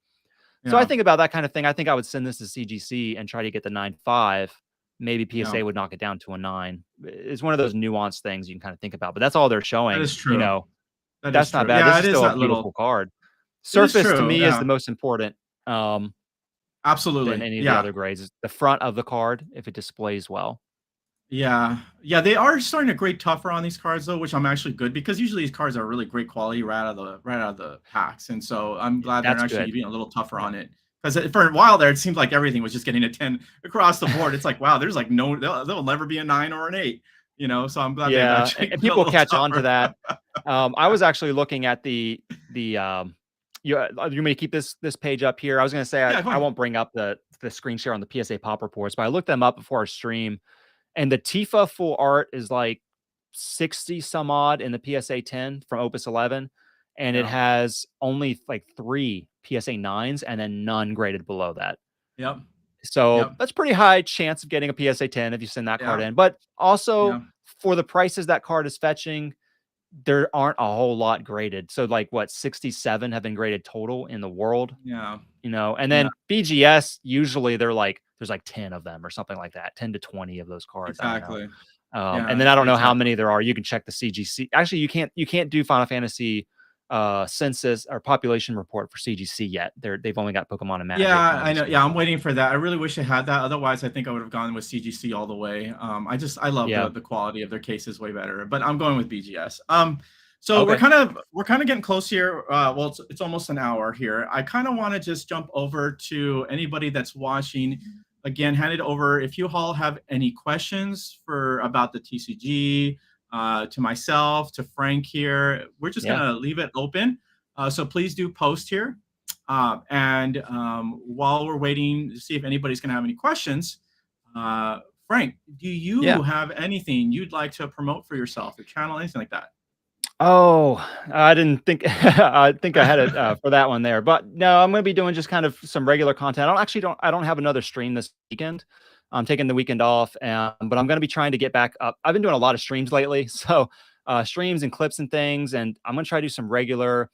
So I Yeah. think about that kind of thing. I think I would send this to CGC and try to get the 9.5. Maybe Yeah. PSA would knock it down to a 9. It's one of those nuanced things you can kind of think about, but that's all they're That showing. is You true. know, That is that's not true. bad. Yeah, This it is is still a that beautiful little. card. It is Surface to true. me is Yeah. the most important than Absolutely. any of the Yeah. other grades. The front of the card, if it displays well. Yeah. Yeah, they are starting to grade tougher on these cards though, which I'm actually good because usually these cards are really great quality right out of the packs. And so I'm glad they're That's actually good. being a little tougher Yeah. on it. Because for a while there, it seemed like everything was just getting a 10 across the board. It's like, wow, there's like there'll never be a 9 or an 8, you know. So I'm glad they've Yeah, actually and been a people little catch on to tougher. that. I was actually looking at the you want me to keep this page up here? I was gonna say Yeah, go I ahead. won't bring up the screen share on the PSA pop reports, but I looked them up before our stream, and the Tifa full art is like 60 some odd in the PSA 10 from Opus 11, and it Yeah. has only like 3 PSA 9s and then none graded below that. Yep. So Yep. that's pretty high chance of getting a PSA 10 if you send that card Yeah. in. But also Yeah. for the prices that card is fetching, there aren't a whole lot graded. So like what 67 have been graded total in the world, Yeah. you know, and Yeah. then BGS usually they're like there's like 10 of them or something like that, 10 to 20 of those cards. I don't know. Exactly. And Yeah, then I don't know how exactly. many there are. You can check the CGC. Actually, you can't do Final Fantasy census or population report for CGC yet. They've only got Pokemon and Yeah, Magic, one of I those know. two. Yeah, I'm waiting for that. I really wish I had that. Otherwise, I think I would have gone with CGC all the way. I love Yeah. the quality of their cases way better, but I'm going with BGS. So Okay. we're kind of getting close here. Well, it's almost an hour here. I kind of want to just jump over to anybody that's watching. Again, hand it over. If you all have any questions for about the TCG, to myself, to Frank here, we're just Yeah. gonna leave it open. So please do post here. While we're waiting to see if anybody's going to have any questions, Frank, do Yeah. you have anything you'd like to promote for yourself, your channel, anything like that? Oh, I didn't think I think I had it for that one there, but no, I'm going to be doing just kind of some regular content. I don't have another stream this weekend. I'm taking the weekend off, but I'm going to be trying to get back up. I've been doing a lot of streams lately, so streams and clips and things, and I'm going to try to do some regular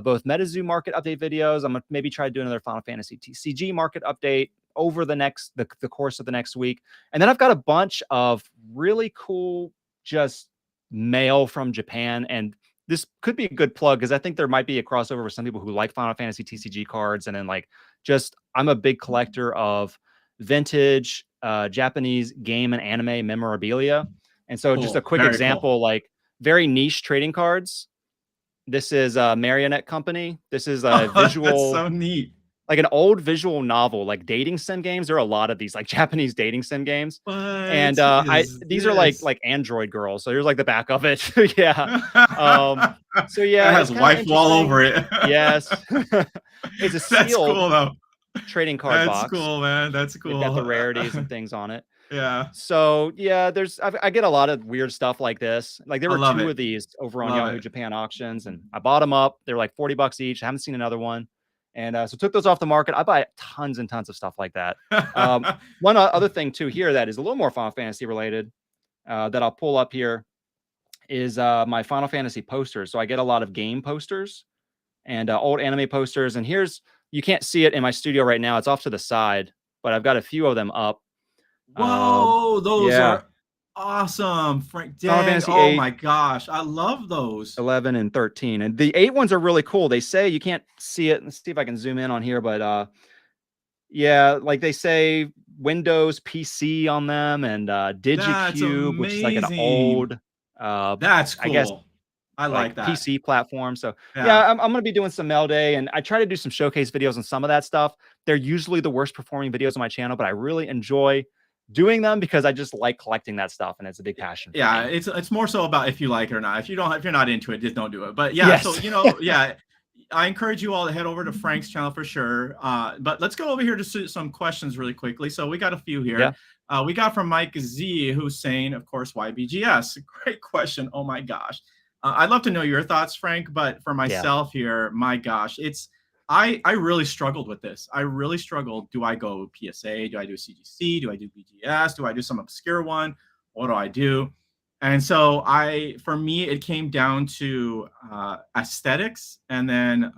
both MetaZoo market update videos. I'm going to maybe try to do another Final Fantasy TCG market update over the course of the next week, and then I've got a bunch of really cool just mail from Japan. And this could be a good plug because I think there might be a crossover with some people who like Final Fantasy TCG cards. And then like just I'm a big collector of vintage Japanese game and anime memorabilia. And so just a Cool. quick Very cool. example, like very niche trading cards. This is a Marionette Company. This is a That's visual so neat. like an old visual novel, like dating sim games. There are a lot of these like Japanese dating sim games. And What I is these are this? like Android girls. So here's like the back of it. Yeah. So It yeah, it's has kind of wife wall interesting. over it. Yes. It's a That's sealed cool though. trading card That's box. cool, man. That's They've got cool. the rarities and things on it. Yeah, So yeah, I get a lot of weird stuff like this. Like there I were love 2 it. of these over on Love Yahoo it. Japan auctions, and I bought them up. They're like $40 each. I haven't seen another one, and so took those off the market. I buy tons and tons of stuff like that. One other thing too here that is a little more Final Fantasy related that I'll pull up here is my Final Fantasy posters. So I get a lot of game posters and old anime posters. And you can't see it in my studio right now. It's off to the side, but I've got a few of them up. Whoa, those Yeah. are awesome, Frank. Final Dang, Fantasy oh 8, my gosh, I love those. 11, and 13. And the 8 ones are really cool. They say you can't see it. Let's see if I can zoom in on here, but yeah, like they say Windows PC on them and That's DigiCube, which is like an amazing. old That's I guess cool. I like like that. PC platform. So Yeah. yeah, I'm gonna be doing some mail day, and I try to do some showcase videos on some of that stuff. They're usually the worst performing videos on my channel, but I really enjoy doing them because I just like collecting that stuff, and it's a big passion for Yeah, me. it's more so about if you like it or not. If you're not into it, just don't do it. But yeah, Yes. so yeah, I encourage you all to head over to Frank's channel for sure. But let's go over here to some questions really quickly. So we got a few here. Yeah. We got from Mike Z, who's saying, of course, why BGS? Great question. Oh my gosh. I'd love to know your thoughts, Frank. But for myself here, my gosh, I really struggled with this. I really struggled. Do I go PSA? Do I do CGC? Do I do BGS? Do I do some obscure one? What do I do? And so for me, it came down to aesthetics and then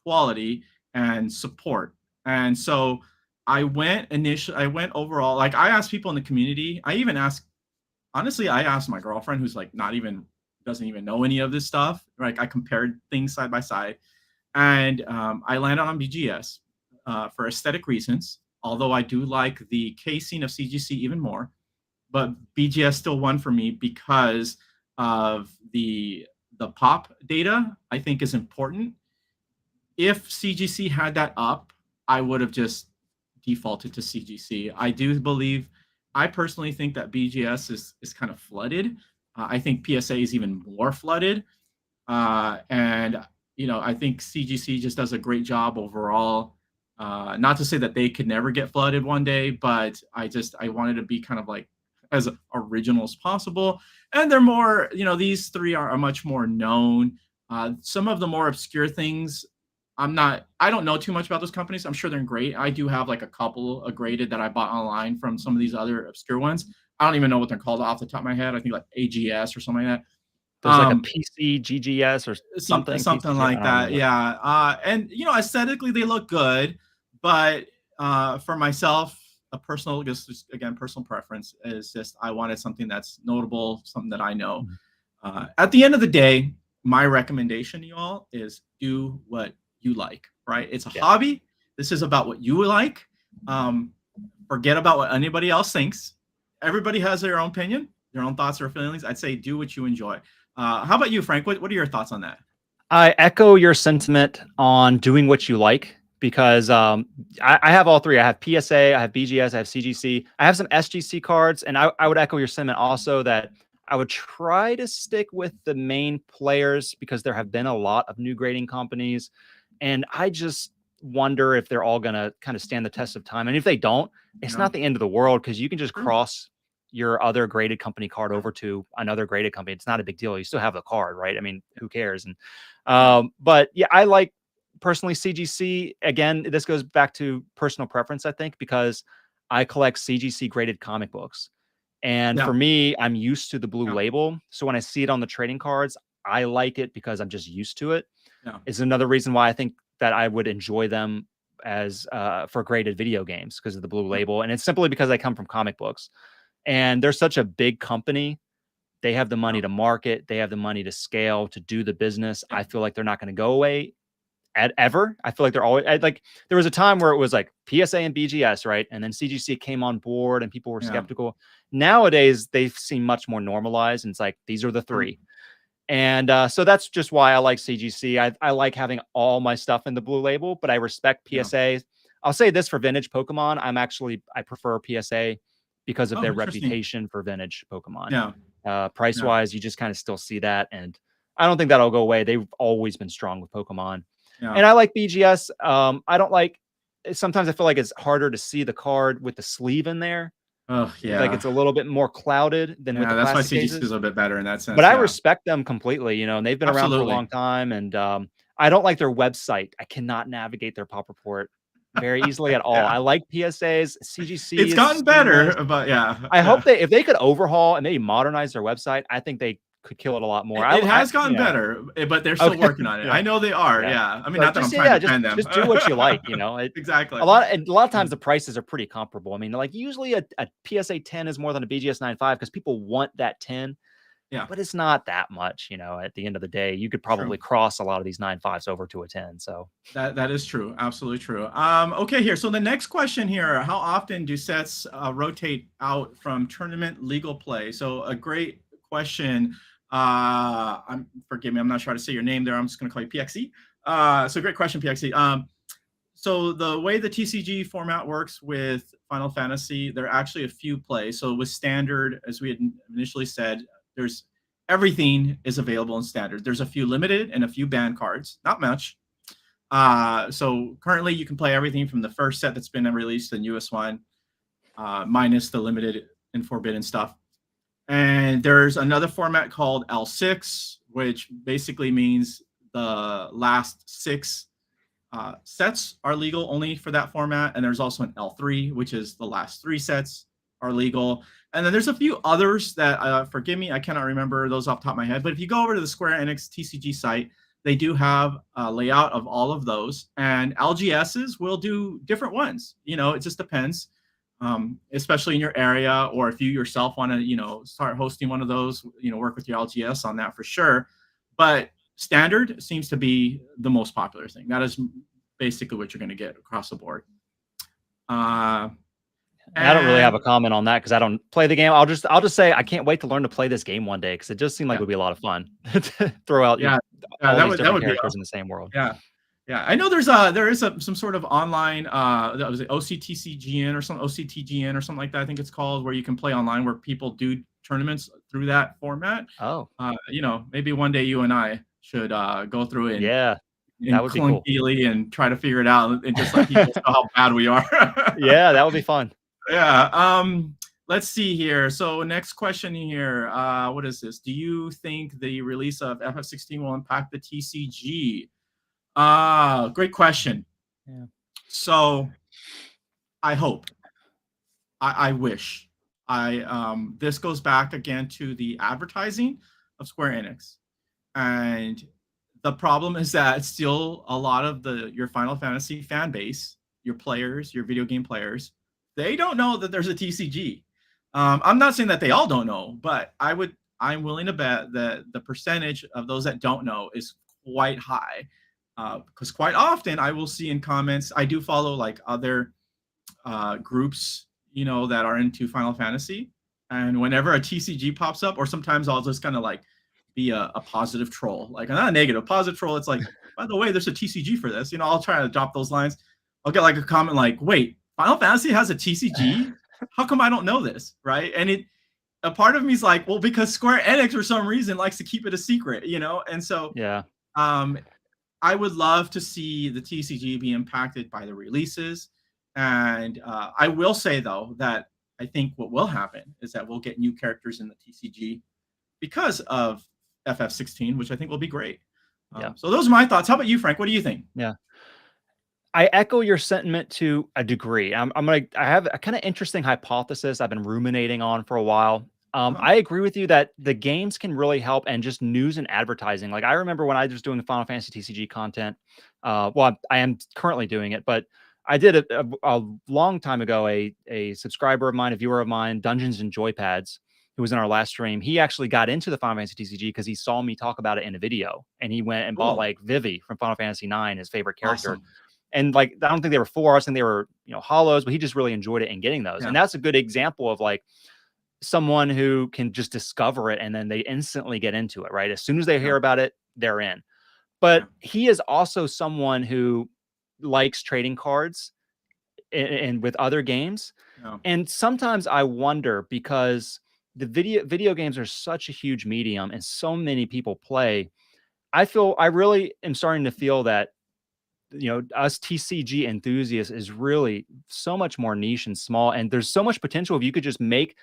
quality and support. And so I went overall, like I asked people in the community. Honestly, I asked my girlfriend who's like doesn't even know any of this stuff. Like I compared things side by side, and I landed on BGS for aesthetic reasons. Although I do like the casing of CGC even more, but BGS still won for me because of the pop data. I think is important. If CGC had that up, I would have just defaulted to CGC. I personally think that BGS is kind of flooded. I think PSA is even more flooded. And I think CGC just does a great job overall. Not to say that they could never get flooded one day, but I wanted to be kind of like as original as possible. And they're more, these three are much more known. Some of the more obscure things, I don't know too much about those companies. I'm sure they're great. I do have like a couple of graded that I bought online from some of these other obscure ones. I don't even know what they're called off the top of my head. I think like AGS or something like that. There's like a PC GGS or something PCG, like that. Yeah. And aesthetically they look good, but for myself, personal preference is just I wanted something that's notable, something that I know. At the end of the day, my recommendation to you all is do what you like, right? It's a hobby. This is about what you like. Forget about what anybody else thinks. Everybody has their own opinion, their own thoughts or feelings. I'd say do what you enjoy. How about you, Frank? What are your thoughts on that? I echo your sentiment on doing what you like because I have all three. I have PSA, I have BGS, I have CGC. I have some SGC cards, and I would echo your sentiment also that I would try to stick with the main players because there have been a lot of new grading companies, and I just wonder if they're all going to kind of stand the test of time. And if they don't, it's not the end of the world because you can just cross your other graded company card over to another graded company. It's not a big deal. You still have the card, right? I mean, who cares? And but yeah, I like personally CGC. Again, this goes back to personal preference, I think, because I collect CGC graded comic books. And for me, I'm used to the blue label. So when I see it on the trading cards, I like it because I'm just used to it. It's another reason why I think that I would enjoy them as for graded video games because of the blue label. And it's simply because I come from comic books. And they're such a big company. They have the money to market. They have the money to scale, to do the business. I feel like they're not going to go away ever. I feel like they're always like, there was a time where it was like PSA and BGS, right? And then CGC came on board and people were skeptical. Nowadays, they seem much more normalized. And it's like, these are the three. And so that's just why I like CGC. I like having all my stuff in the blue label, but I respect PSA. I'll say this for vintage Pokemon. I prefer PSA because of their reputation for vintage Pokemon. Price-wise, you just kind of still see that. And I don't think that'll go away. They've always been strong with Pokemon. And I like BGS. I don't like, sometimes I feel like it's harder to see the card with the sleeve in there. Oh, yeah. Like it's a little bit more clouded than with the that's why plastic CGC cases. is a bit better in that sense. But I respect them completely, and they've been around for a long time. And I don't like their website. I cannot navigate their pop report very easily at all. I like PSAs, CGC. It's gotten better, but I hope if they could overhaul and maybe modernize their website, I think they could kill it a lot more. It has gotten better, but they're still working on it. I know they are. Yeah. I mean, not that I'm trying to defend them. Just do what you like, you know. Exactly. A lot of times the prices are pretty comparable. I mean, like usually a PSA 10 is more than a BGS 9.5 because people want that 10. Yeah. But it's not that much, you know. At the end of the day, you could probably cross a lot of these 9.5s over to a 10. So that is true. Absolutely true. Okay, here. So the next question here: how often do sets rotate out from tournament legal play? So a great question. Forgive me, I'm not sure how to say your name there. I'm just going to call you PXE. So great question, PXE. So the way the TCG format works with Final Fantasy, there are actually a few plays. So with standard, as we had initially said, there's everything is available in standard. There's a few limited and a few banned cards, not much. So currently you can play everything from the first set that's been released, the newest one, minus the limited and forbidden stuff. And there's another format called L6, which basically means the last 6 sets are legal only for that format. And there's also an L3, which is the last 3 sets are legal. And then there's a few others that, forgive me, I cannot remember those off the top of my head. But if you go over to the Square Enix TCG site, they do have a layout of all of those. And LGSs will do different ones. You know, it just depends, especially in your area, or if you yourself want to, you know, start hosting one of those, you know, work with your LGS on that for sure. But standard seems to be the most popular thing. That is basically what you're going to get across the board. I don't really have a comment on that because I don't play the game. I'll just say I can't wait to learn to play this game one day because it just seemed like it would be a lot of fun to throw out all these different characters in the same world. Yeah. I know there is some sort of online that was OCTCGN or something, OCTGN or something like that. I think it's called, where you can play online where people do tournaments through that format. Oh, you know, maybe one day you and I should go through it. That would be cool. And try to figure it out and just let people know how bad we are. Yeah, that would be fun. Yeah. Let's see here. So next question here. What is this? Do you think the release of FF16 will impact the TCG? Great question. Yeah. So I hope. I wish. This goes back again to the advertising of Square Enix. And the problem is that still a lot of your Final Fantasy fan base, your players, your video game players, they don't know that there's a TCG. I'm not saying that they all don't know, but I'm willing to bet that the percentage of those that don't know is quite high. Because quite often I will see in comments, I do follow like other groups, you know, that are into Final Fantasy. And whenever a TCG pops up, or sometimes I'll just kind of like be a positive troll, like not a negative, positive troll. It's like, by the way, there's a TCG for this. You know, I'll try to drop those lines. I'll get like a comment like, wait, Final Fantasy has a TCG? How come I don't know this? Right. And a part of me is like, well, because Square Enix for some reason likes to keep it a secret, you know? And so I would love to see the TCG be impacted by the releases. And I will say, though, that I think what will happen is that we'll get new characters in the TCG because of FF16, which I think will be great. So those are my thoughts. How about you, Frank? What do you think? Yeah. I echo your sentiment to a degree. I have a kind of interesting hypothesis I've been ruminating on for a while. I agree with you that the games can really help, and just news and advertising. Like I remember when I was doing the Final Fantasy TCG content. Well, I am currently doing it, but I did a long time ago. A subscriber of mine, a viewer of mine, Dungeons and Joypads, who was in our last stream, he actually got into the Final Fantasy TCG because he saw me talk about it in a video, and he went and bought like Vivi from Final Fantasy IX, his favorite character. Awesome. And like, I don't think they were 4. I think they were, you know, hollows, but he just really enjoyed it and getting those. And that's a good example of like someone who can just discover it and then they instantly get into it, right? As soon as they hear about it, they're in. But he is also someone who likes trading cards and with other games. And sometimes I wonder, because the video games are such a huge medium and so many people play. I really am starting to feel that, you know, us TCG enthusiasts is really so much more niche and small, and there's so much potential if you could just make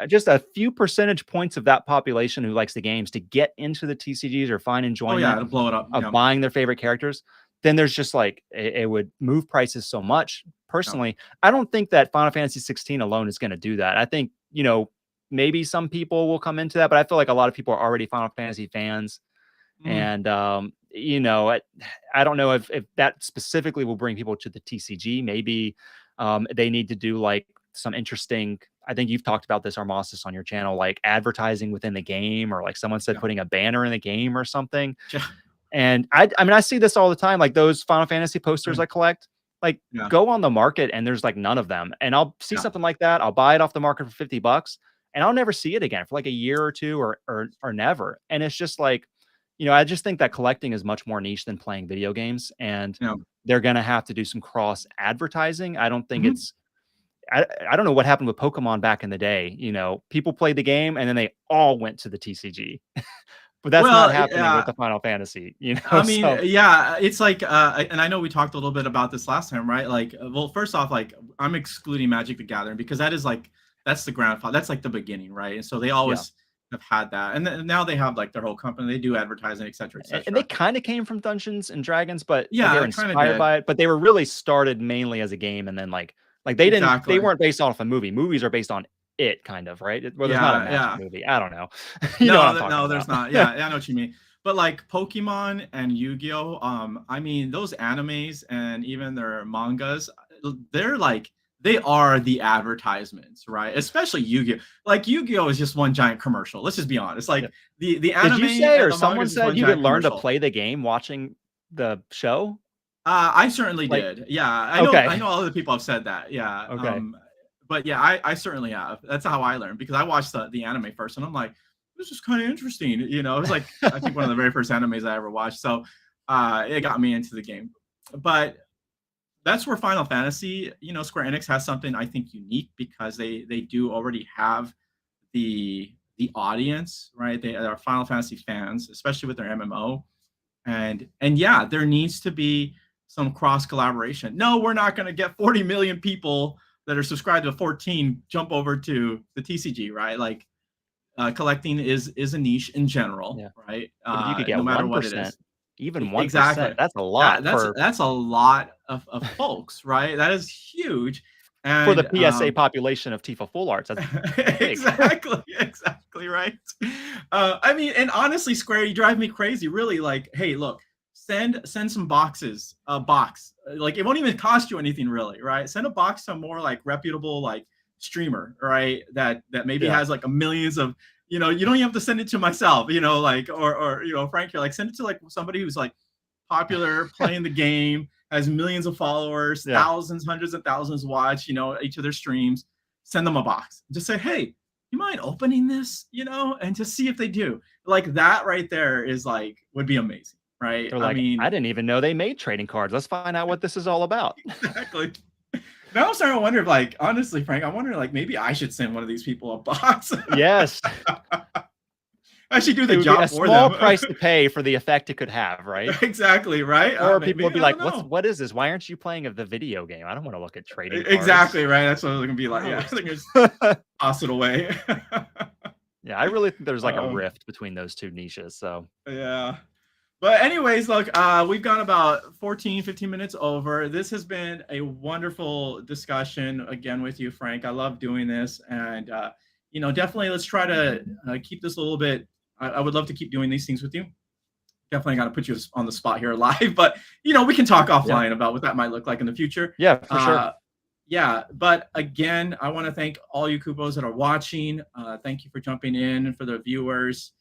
just a few percentage points of that population who likes the games to get into the TCGs or find enjoyment to blow it up of buying their favorite characters. Then there's just like it would move prices so much. Personally, I don't think that Final Fantasy 16 alone is going to do that. I think, you know, maybe some people will come into that, but I feel like a lot of people are already Final Fantasy fans. And, you know, I don't know if that specifically will bring people to the TCG. Maybe they need to do like some interesting, I think you've talked about this, Armasis, on your channel, like advertising within the game, or like someone said, putting a banner in the game or something. And I mean, I see this all the time, like those Final Fantasy posters I collect, like go on the market and there's like none of them. And I'll see something like that. I'll buy it off the market for $50 and I'll never see it again for like a year or two or never. And it's just like, you know, I just think that collecting is much more niche than playing video games, and they're going to have to do some cross advertising. I don't think it's, I don't know what happened with Pokemon back in the day. You know, people played the game and then they all went to the TCG, but that's not happening with the Final Fantasy, you know? I mean, it's like, and I know we talked a little bit about this last time, right? Like, well, first off, like I'm excluding Magic the Gathering because that is like, that's the grandfather, that's like the beginning, right? And so they always have had that, and now they have like their whole company, they do advertising, etc., etc. And they kind of came from Dungeons and Dragons, but they were inspired by it, but they were really started mainly as a game, and then like they didn't, they weren't based off a movie. Movies are based on it, kind of, right? Well, there's not a magic movie. I don't know. No, there's not. Yeah, I know what you mean. But like Pokemon and Yu-Gi-Oh, I mean, those animes and even their mangas, they're like, they are the advertisements, right? Especially Yu-Gi-Oh. Like Yu-Gi-Oh is just one giant commercial. Let's just be honest. Like the anime. Did you say, or someone said you could learn to play the game watching the show? I certainly did. Yeah, I know other people have said that. Yeah. Okay. But yeah, I certainly have. That's how I learned, because I watched the anime first, and I'm like, this is kind of interesting. You know, it was like I think one of the very first animes I ever watched. So it got me into the game. But that's where Final Fantasy, you know, Square Enix has something I think unique, because they do already have the audience, right? They are Final Fantasy fans, especially with their MMO. And yeah, there needs to be some cross collaboration. No, we're not going to get 40 million people that are subscribed to 14 jump over to the TCG, right? Like collecting is a niche in general, right? But if you could get no matter 1%, what it is, even 1%, exactly, that's a lot. That's a lot of folks, right? That is huge. And, for the PSA population of Tifa Full Arts, that's exactly right. I mean, and honestly, Square, you drive me crazy. Really, like, hey, look, send some boxes, a box. Like, it won't even cost you anything, really, right? Send a box to a more like reputable like streamer, right? That maybe has like millions of, you know, you don't even have to send it to myself, you know, like, or you know, Frank, you're like, send it to like somebody who's like popular, playing the game, has millions of followers, thousands, hundreds of thousands watch, you know, each of their streams. Send them a box. Just say, hey, you mind opening this, you know, and just see if they do. Like that right there is like, would be amazing, right? They're like, I mean, I didn't even know they made trading cards. Let's find out what this is all about. Exactly. Now I'm starting to wonder if, like, honestly, Frank, I'm wondering, like, maybe I should send one of these people a box. Yes. I should do the job for them. A small price to pay for the effect it could have, right? Exactly, right? Or people would be like, what is this? Why aren't you playing the video game? I don't want to look at trading cards. Exactly, right? That's what I was going to be like. Yeah, just toss it away. Yeah, I really think there's like a rift between those two niches. So yeah. But anyways, look, we've gone about 15 minutes over. This has been a wonderful discussion again with you, Frank. I love doing this. And, you know, definitely let's try to keep this a little bit. I would love to keep doing these things with you. Definitely got to put you on the spot here live. But, you know, we can talk offline about what that might look like in the future. Yeah, for sure. Yeah, but again, I want to thank all you Kupos that are watching. Thank you for jumping in, and for the viewers.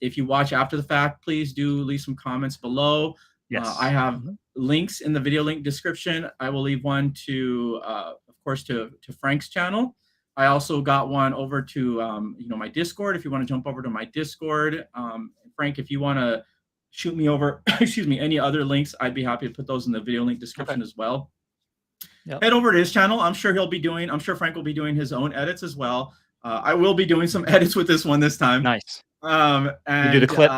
If you watch after the fact, please do leave some comments below. Yes. I have links in the video link description. I will leave one to, of course, to Frank's channel. I also got one over to, you know, my Discord. If you want to jump over to my Discord, Frank, if you want to shoot me over, excuse me, any other links, I'd be happy to put those in the video link description as well. Yep. Head over to his channel. I'm sure Frank will be doing his own edits as well. I will be doing some edits with this one this time. Nice. And you do the clips.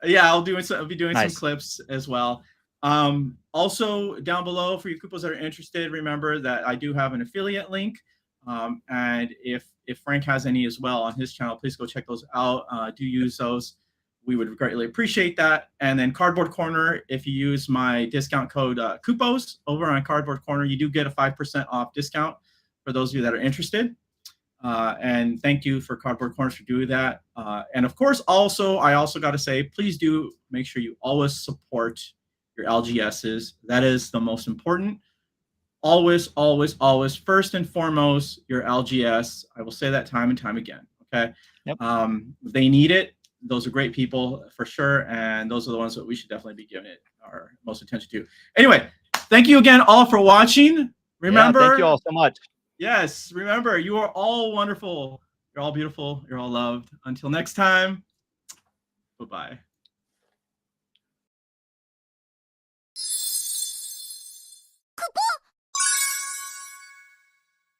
Yeah, I'll be doing some clips as well. Also down below, for you Kupos that are interested, remember that I do have an affiliate link. And if Frank has any as well on his channel, please go check those out. Do use those. We would greatly appreciate that. And then Cardboard Corner, if you use my discount code Kupos over on Cardboard Corner, you do get a 5% off discount for those of you that are interested. And thank you for Cardboard Corners for doing that. And of course, I also got to say, please do make sure you always support your LGSs. That is the most important. Always, always, always, first and foremost, your LGS. I will say that time and time again. Okay. Yep. They need it. Those are great people for sure. And those are the ones that we should definitely be giving it our most attention to. Anyway, thank you again all for watching. Remember, thank you all so much. Yes, remember, you are all wonderful. You're all beautiful. You're all loved. Until next time, bye-bye.